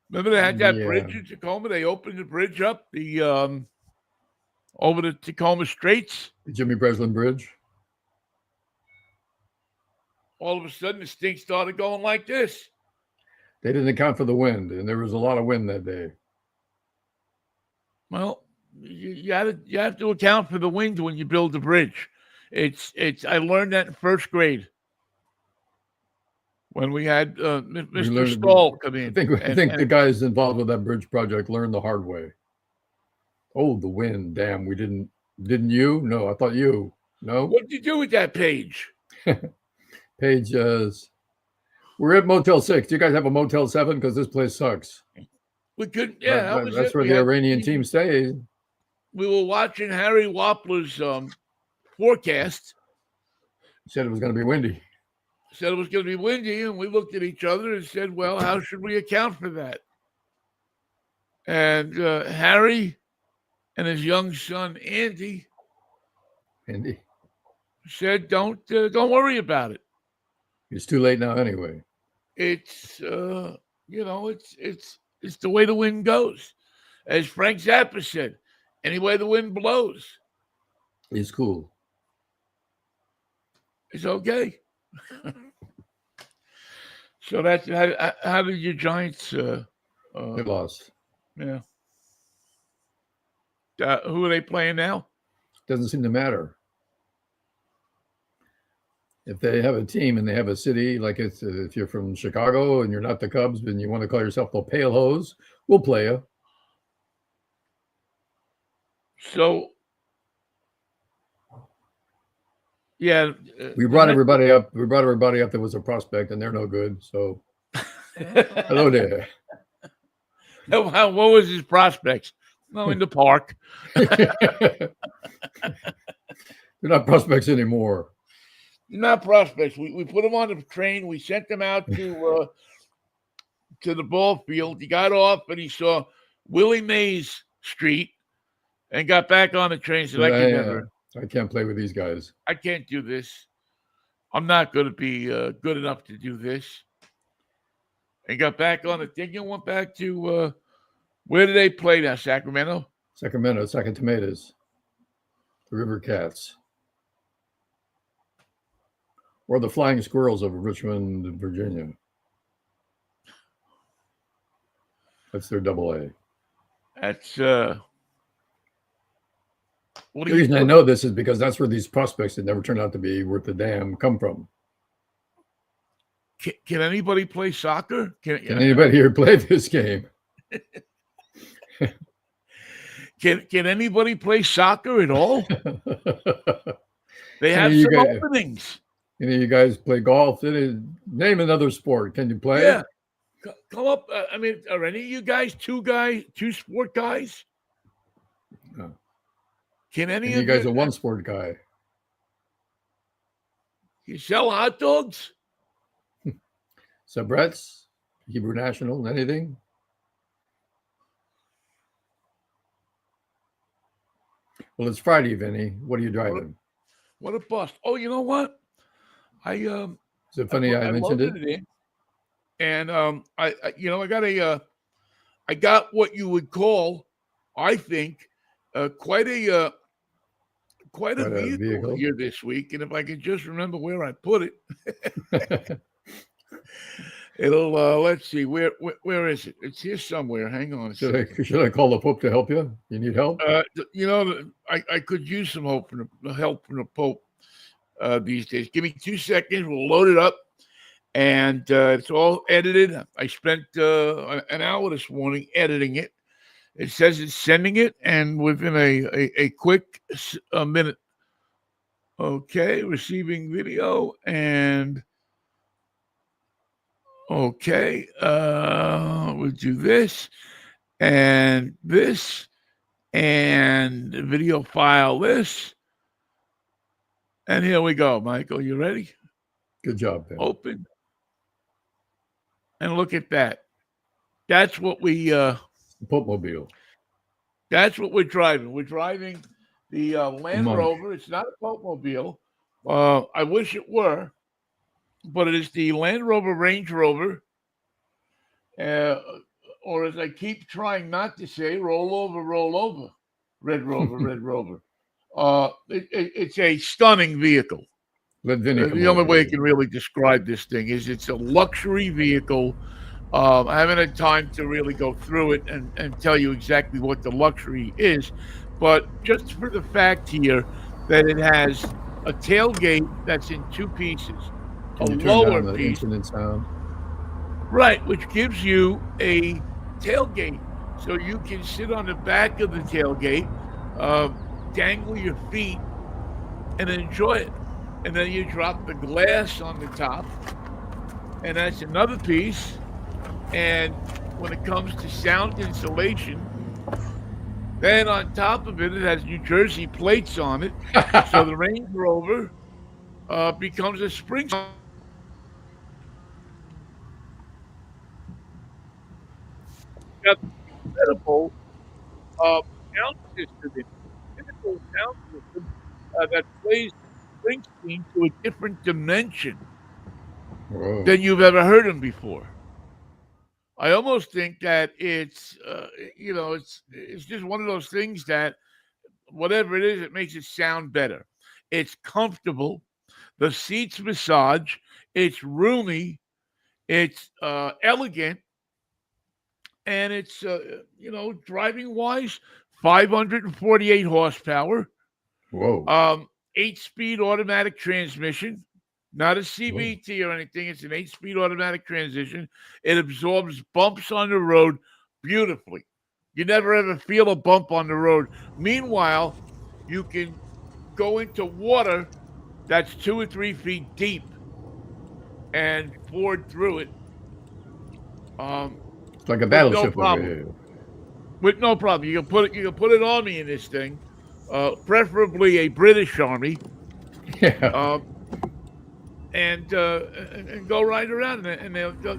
Speaker 2: Remember they had that bridge in Tacoma? They opened the bridge up over the Tacoma Straits.
Speaker 1: The Jimmy Breslin Bridge.
Speaker 2: All of a sudden, this thing started going like this.
Speaker 1: They didn't account for the wind, and there was a lot of wind that day.
Speaker 2: Well, you have to account for the wind when you build a bridge. I learned that in first grade when we had Mr. Stahl come in.
Speaker 1: I think the guys involved with that bridge project learned the hard way. Oh, the wind! Damn, we didn't you? No, I thought you. No.
Speaker 2: What did you do with that page?
Speaker 1: Page we're at Motel 6. Do you guys have a Motel 7? Because this place sucks.
Speaker 2: We couldn't. Yeah,
Speaker 1: that's where the Iranian team stays.
Speaker 2: We were watching Harry Wappler's forecast.
Speaker 1: He said it was going to be windy.
Speaker 2: And we looked at each other and said, "Well, how should we account for that?" And Harry and his young son Andy
Speaker 1: Andy,
Speaker 2: said, "Don't worry about it.
Speaker 1: it's too late now anyway.
Speaker 2: It's it's the way the wind goes." As Frank Zappa said, "Any way the wind blows,
Speaker 1: It's cool.
Speaker 2: it's okay." So that's how did your Giants?
Speaker 1: They lost.
Speaker 2: Yeah. Who are they playing now?
Speaker 1: Doesn't seem to matter. If they have a team and they have a city, like it's if you're from Chicago and you're not the Cubs and you want to call yourself the Pale Hose, we'll play you.
Speaker 2: So, yeah,
Speaker 1: We brought everybody up. We brought everybody up that was a prospect, and they're no good. So, hello there.
Speaker 2: What was his prospects? No, in the park.
Speaker 1: They're not prospects anymore.
Speaker 2: Not prospects. We put them on the train. We sent them out to the ball field. He got off and he saw Willie Mays Street and got back on the train. Said,
Speaker 1: I can't play with these guys.
Speaker 2: I can't do this. I'm not going to be good enough to do this. And got back on the thing and went back to where do they play now? Sacramento?
Speaker 1: Sacramento, Second Tomatoes, the River Cats, or the Flying Squirrels of Richmond, Virginia. That's their AA.
Speaker 2: That's
Speaker 1: the reason I know this is because that's where these prospects that never turned out to be worth a damn come from.
Speaker 2: Can anybody play soccer?
Speaker 1: Can anybody here play this game?
Speaker 2: Can anybody play soccer at all? They have some openings.
Speaker 1: Any of you guys play golf? Name another sport. Can you play?
Speaker 2: Yeah. Come up. I mean, are any of you guys two sport guys?
Speaker 1: No.
Speaker 2: Can any
Speaker 1: of you guys a one sport guy?
Speaker 2: You sell hot dogs?
Speaker 1: Sabrettes? Hebrew National? Anything? Well, it's Friday, Vinnie. What are you driving?
Speaker 2: What a bust! Oh, you know what?
Speaker 1: Is it funny I mentioned it?
Speaker 2: And I got what you would call, I think, quite a vehicle here this week. And if I could just remember where I put it, it'll. Let's see, where is it? It's here somewhere. Hang on.
Speaker 1: Should I call the Pope to help you? You need help?
Speaker 2: I could use some help from the Pope these days. Give me 2 seconds. We'll load it up. And it's all edited. I spent an hour this morning editing it. It says it's sending it, and within a quick minute. Okay, receiving video, and okay, we'll do this, and video file this. And here we go, Michael. You ready?
Speaker 1: Good job, Ben.
Speaker 2: Open. And look at that. That's what we
Speaker 1: Pope-mobile.
Speaker 2: That's what we're driving. We're driving the Land Rover. It's not a Pope-mobile. I wish it were, but it is the Land Rover Range Rover. Or as I keep trying not to say, roll over. Red Rover, Red Rover. It's a stunning vehicle. The only way I can really describe this thing is it's a luxury vehicle. I haven't had time to really go through it and tell you exactly what the luxury is, but just for the fact here that it has a tailgate that's in two pieces, a lower piece, right, which gives you a tailgate, so you can sit on the back of the tailgate, dangle your feet, and enjoy it. And then you drop the glass on the top, and that's another piece. And when it comes to sound insulation, then on top of it, it has New Jersey plates on it. So the Range Rover becomes a spring. incredible sound system, pinnacle sound system that plays Springsteen to a different dimension
Speaker 1: Whoa.
Speaker 2: than you've ever heard him before. I almost think that it's just one of those things that whatever it is, it makes it sound better. It's comfortable. The seats massage. It's roomy. It's elegant, and it's driving wise, 548 horsepower.
Speaker 1: Whoa.
Speaker 2: 8-speed automatic transmission, not a
Speaker 1: Whoa.
Speaker 2: CVT or anything. It's an 8-speed automatic transmission. It absorbs bumps on the road beautifully. You never ever feel a bump on the road. Meanwhile, you can go into water that's 2 or 3 feet deep and ford through it.
Speaker 1: It's like a
Speaker 2: With no
Speaker 1: battleship over
Speaker 2: problem.
Speaker 1: here.
Speaker 2: With no problem. You can put an army in this thing, preferably a British army,
Speaker 1: Yeah.
Speaker 2: and go right around. And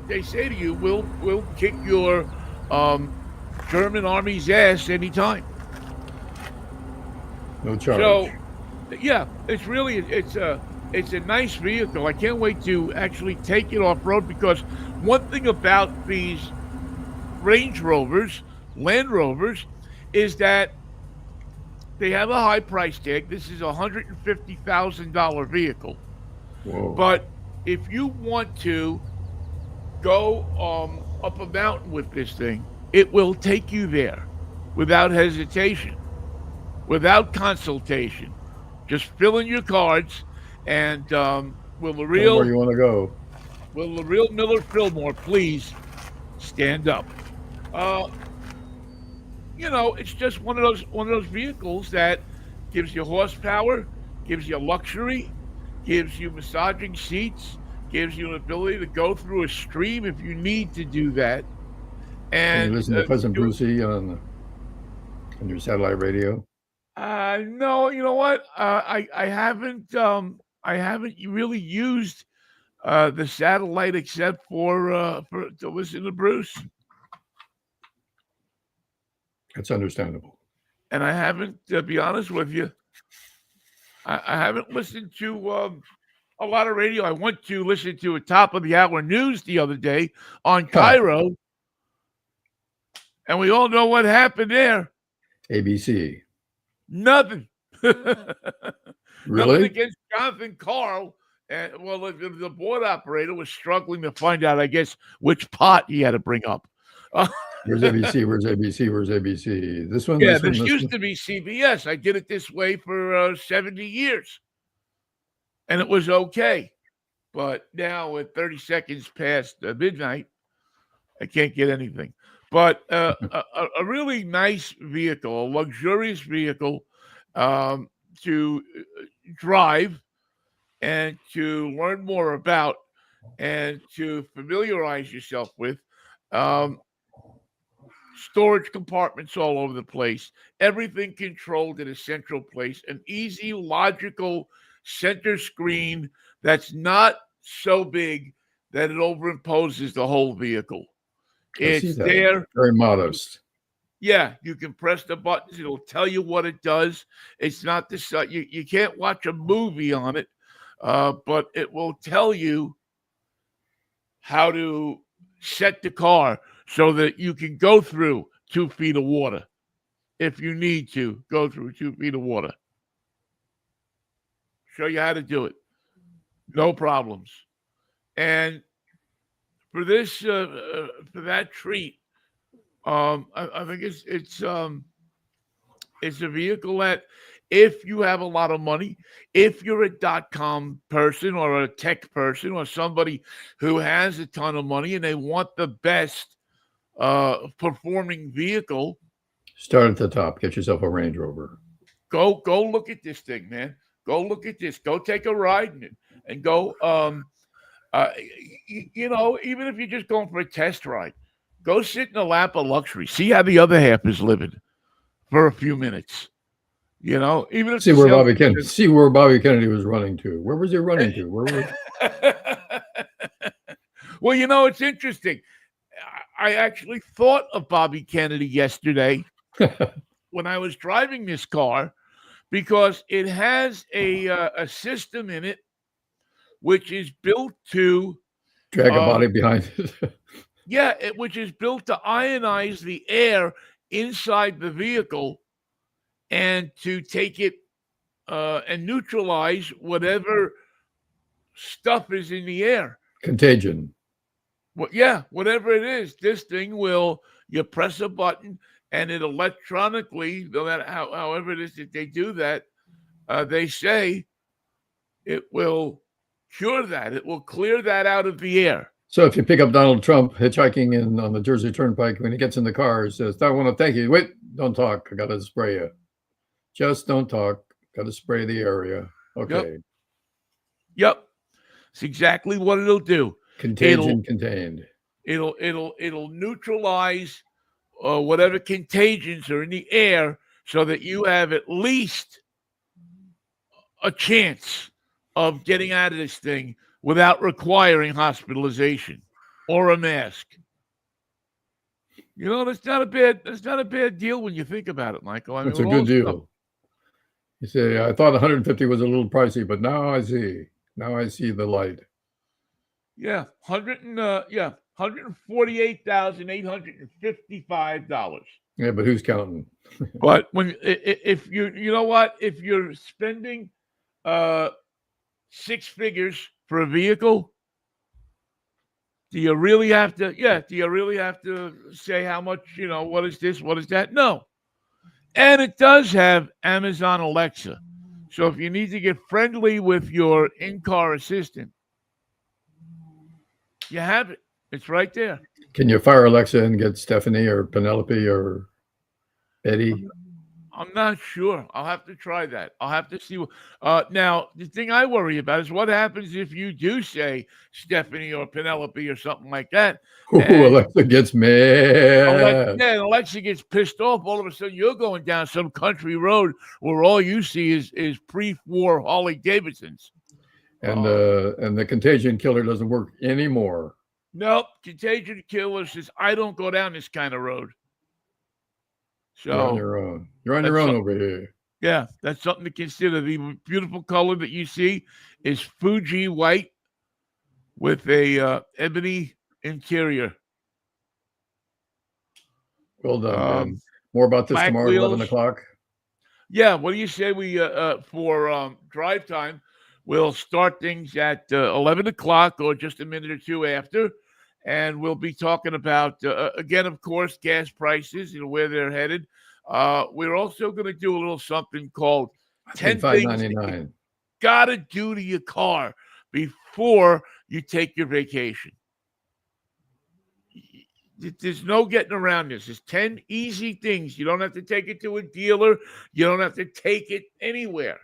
Speaker 2: they say to you, "We'll kick your German army's ass anytime."
Speaker 1: No charge.
Speaker 2: So, yeah, it's a nice vehicle. I can't wait to actually take it off road, because one thing about these Range Rovers, Land Rovers, is that they have a high price tag. This is a $150,000 vehicle.
Speaker 1: Whoa.
Speaker 2: But if you want to go up a mountain with this thing, it will take you there without hesitation, without consultation. Just fill in your cards, and will the
Speaker 1: Tell 'em where
Speaker 2: real
Speaker 1: you want to go.
Speaker 2: Miller Fillmore please stand up? It's just one of those vehicles that gives you horsepower, gives you luxury, gives you massaging seats, gives you an ability to go through a stream if you need to do that.
Speaker 1: Can
Speaker 2: And
Speaker 1: you listen to Cousin Brucey on your satellite radio?
Speaker 2: no, you know what? I haven't really used the satellite except for to listen to Bruce,
Speaker 1: That's understandable.
Speaker 2: and I haven't, to be honest with you, I haven't listened to a lot of radio. I went to listen to a top of the hour news the other day on Cairo, and we all know what happened there.
Speaker 1: ABC.
Speaker 2: Nothing.
Speaker 1: Really?
Speaker 2: Nothing against Jonathan Carl. And well, the board operator was struggling to find out, I guess, which pot he had to bring up.
Speaker 1: Where's ABC? Where's ABC? Where's ABC? This one?
Speaker 2: Yeah,
Speaker 1: This one?
Speaker 2: this
Speaker 1: This
Speaker 2: used
Speaker 1: one?
Speaker 2: to be CBS. I did it this way for 70 years, and it was okay. But now, with 30 seconds past midnight, I can't get anything. But a really nice vehicle, a luxurious vehicle to drive and to learn more about and to familiarize yourself with. Storage compartments all over the place, everything controlled in a central place, an easy, logical center screen that's not so big that it overimposes the whole vehicle.
Speaker 1: I see
Speaker 2: It's
Speaker 1: that.
Speaker 2: there.
Speaker 1: Very modest.
Speaker 2: Yeah, you can press the buttons. It'll tell you what it does. It's not this. You can't watch a movie on it, but it will tell you how to set the car so that you can go through 2 feet of water if you need to go through 2 feet of water. Show you how to do it. No problems. And for this, for that treat, I think it's a vehicle that, if you have a lot of money, if you're a .com person or a tech person or somebody who has a ton of money and they want the best performing vehicle,
Speaker 1: Start at the top. Get yourself a Range Rover.
Speaker 2: go look at this thing, man. Go look at this. Go take a ride in it, and go. Even if you're just going for a test ride, go sit in the lap of luxury. See how the other half is living for a few minutes. Even if
Speaker 1: See where Bobby Kennedy was running to. Where was he running to? Where was?
Speaker 2: Well, it's interesting. I actually thought of Bobby Kennedy yesterday when I was driving this car because it has a system in it which is built to
Speaker 1: Drag a
Speaker 2: uh,
Speaker 1: body behind it.
Speaker 2: which is built to ionize the air inside the vehicle and to take it and neutralize whatever stuff is in the air.
Speaker 1: Contagion.
Speaker 2: Whatever it is, this thing will, you press a button and it electronically, no matter however it is that they do that, they say it will cure that. It will clear that out of the air.
Speaker 1: So if you pick up Donald Trump hitchhiking in on the Jersey Turnpike, when he gets in the car, he says, "I want to thank you. Wait, don't talk. I got to spray you. Just don't talk. Got to spray the area." Okay.
Speaker 2: Yep. It's exactly what it'll do.
Speaker 1: Contagion contained.
Speaker 2: It'll neutralize whatever contagions are in the air so that you have at least a chance of getting out of this thing without requiring hospitalization or a mask. You know, that's not a bad deal when you think about it, Michael. I mean,
Speaker 1: That's a good deal. You say, I thought 150 was a little pricey, but now I see. Now I see the light.
Speaker 2: Yeah, $148,855.
Speaker 1: Yeah, but who's counting?
Speaker 2: But if you know what, if you're spending 6 figures for a vehicle, do you really have to? Yeah, do you really have to say how much? What is this? What is that? No. And it does have Amazon Alexa. So if you need to get friendly with your in-car assistant, you have it. It's right there.
Speaker 1: Can you fire Alexa and get Stephanie or Penelope or Eddie?
Speaker 2: I'm not sure. I'll have to try that. I'll have to see. Now, the thing I worry about is what happens if you do say Stephanie or Penelope or something like that.
Speaker 1: Ooh, Alexa gets mad.
Speaker 2: Alexa gets pissed off. All of a sudden, you're going down some country road where all you see is pre-war Harley Davidsons.
Speaker 1: And the contagion killer doesn't work anymore.
Speaker 2: Nope. Contagion killer says, I don't go down this kind of road. So
Speaker 1: you're on your own. You're on your own over here.
Speaker 2: Yeah, that's something to consider. The beautiful color that you see is Fuji white with a ebony interior.
Speaker 1: Well done, man. More about this tomorrow at 11 o'clock.
Speaker 2: Yeah, what do you say we for drive time? We'll start things at 11 o'clock or just a minute or two after. And we'll be talking about, again, of course, gas prices and where they're headed. We're also going to do a little something called 10 things you got to do to your car before you take your vacation. There's no getting around this. There's 10 easy things. You don't have to take it to a dealer. You don't have to take it anywhere.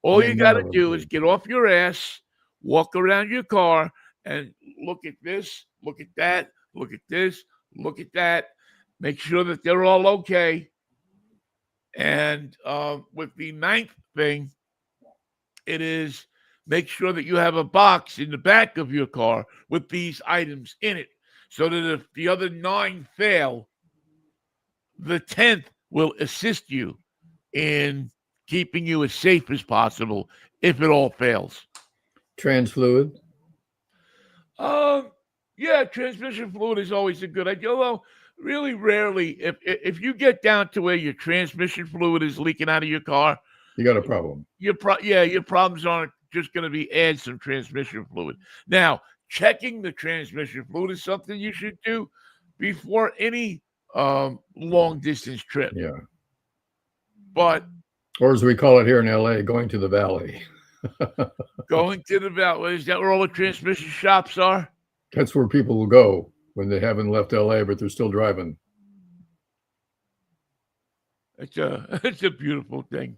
Speaker 2: All you got to do is get off your ass, walk around your car, and look at this, look at that, look at this, look at that. Make sure that they're all okay. And with the 9th thing, it is make sure that you have a box in the back of your car with these items in it, so that if the other 9 fail, the 10th will assist you in keeping you as safe as possible if it all fails.
Speaker 1: Trans fluid?
Speaker 2: Yeah, transmission fluid is always a good idea. Although, really rarely, if you get down to where your transmission fluid is leaking out of your car,
Speaker 1: you got a problem.
Speaker 2: Your problems aren't just going to be add some transmission fluid. Now, checking the transmission fluid is something you should do before any long distance trip.
Speaker 1: Yeah.
Speaker 2: But,
Speaker 1: or as we call it here in LA, going to the valley.
Speaker 2: Going to the valley. Is that where all the transmission shops are?
Speaker 1: That's where people will go when they haven't left LA, but they're still driving.
Speaker 2: It's a beautiful thing.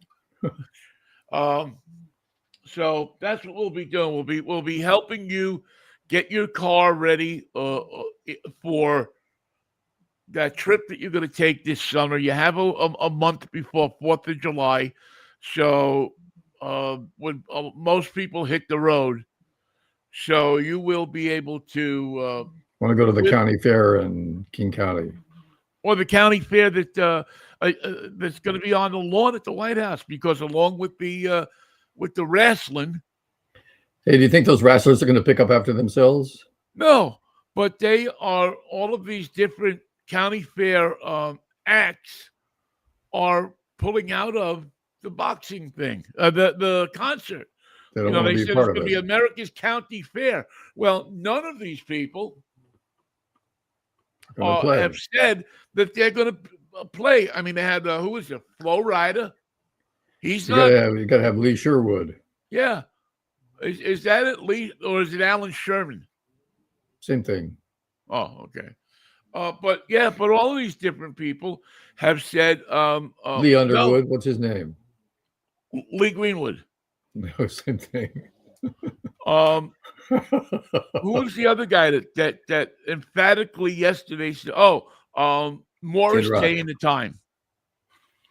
Speaker 2: So that's what we'll be doing. We'll be helping you get your car ready for that trip that you're going to take this summer. You have a month before 4th of July. So when most people hit the road, so you will be able to
Speaker 1: Want to go to the county fair in King County.
Speaker 2: Or the county fair that's going to be on the lawn at the White House, because along with the wrestling.
Speaker 1: Hey, do you think those wrestlers are going to pick up after themselves?
Speaker 2: No, but they are, all of these different county fair acts are pulling out of the boxing thing, the concert.
Speaker 1: They don't want to be
Speaker 2: said
Speaker 1: part
Speaker 2: it's
Speaker 1: of
Speaker 2: going to be
Speaker 1: it.
Speaker 2: America's County Fair. Well, none of these people have said that they're going to play. I mean, they had who is it? Flo Rida. He's not.
Speaker 1: You got to have Lee Sherwood.
Speaker 2: Yeah, is that it, Lee, or is it Alan Sherman?
Speaker 1: Same thing.
Speaker 2: Oh, okay. But all of these different people have said.
Speaker 1: Lee Underwood. No. What's his name?
Speaker 2: Lee Greenwood.
Speaker 1: No, same thing.
Speaker 2: Who was the other guy that emphatically yesterday said, Morris Day and the Time?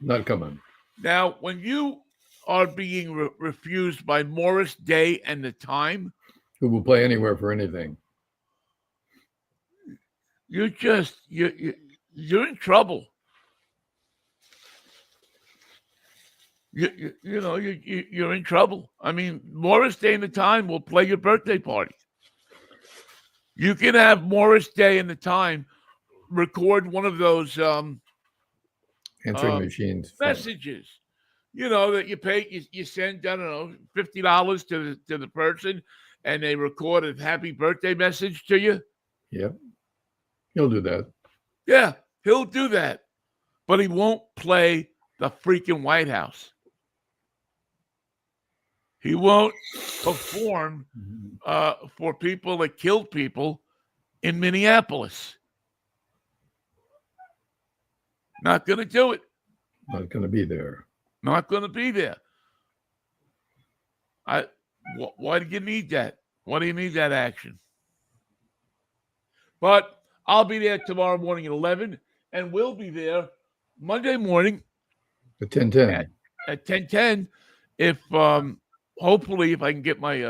Speaker 1: Not coming.
Speaker 2: Now, when you are being refused by Morris Day and the Time,
Speaker 1: who will play anywhere for anything,
Speaker 2: you're in trouble. You're in trouble. I mean, Morris Day and the Time will play your birthday party. You can have Morris Day and the Time record one of those
Speaker 1: answering machines
Speaker 2: messages. That you pay. You send, I don't know, $50 to the person, and they record a happy birthday message to you.
Speaker 1: Yep, he'll do that.
Speaker 2: Yeah, he'll do that, but he won't play the freaking White House. He won't perform for people that killed people in Minneapolis. Not going to do it.
Speaker 1: Not going to be there.
Speaker 2: Not going to be there. Why do you need that? Why do you need that action? But I'll be there tomorrow morning at 11, and we'll be there Monday morning
Speaker 1: at 10:10.
Speaker 2: At 10:10, if hopefully, if I can get my,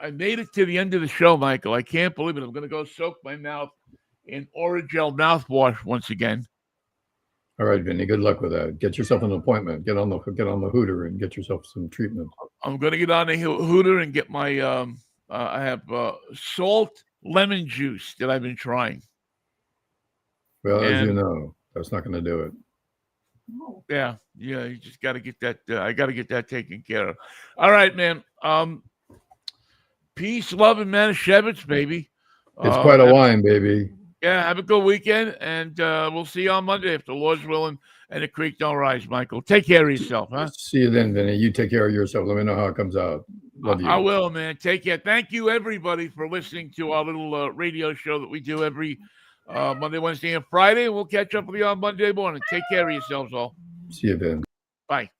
Speaker 2: I made it to the end of the show, Michael. I can't believe it. I'm going to go soak my mouth in Orajel mouthwash once again.
Speaker 1: All right, Vinny. Good luck with that. Get yourself an appointment. Get on the Hooter and get yourself some treatment.
Speaker 2: I'm going to get on the Hooter and get my. I have salt lemon juice that I've been trying.
Speaker 1: Well, as you know, that's not going to do it.
Speaker 2: Yeah, you just got to get that. I got to get that taken care of. All right, man. Peace, love, and Manischewitz, baby.
Speaker 1: It's quite a wine, baby.
Speaker 2: Yeah, have a good weekend, and we'll see you on Monday if the Lord's willing and the creek don't rise, Michael. Take care of yourself, huh?
Speaker 1: See you then, Vinny. You take care of yourself. Let me know how it comes out. Love you.
Speaker 2: I will, man. Take care. Thank you, everybody, for listening to our little radio show that we do every Monday, Wednesday, and Friday. We'll catch up with you on Monday morning. Take care of yourselves all.
Speaker 1: See you then.
Speaker 2: Bye.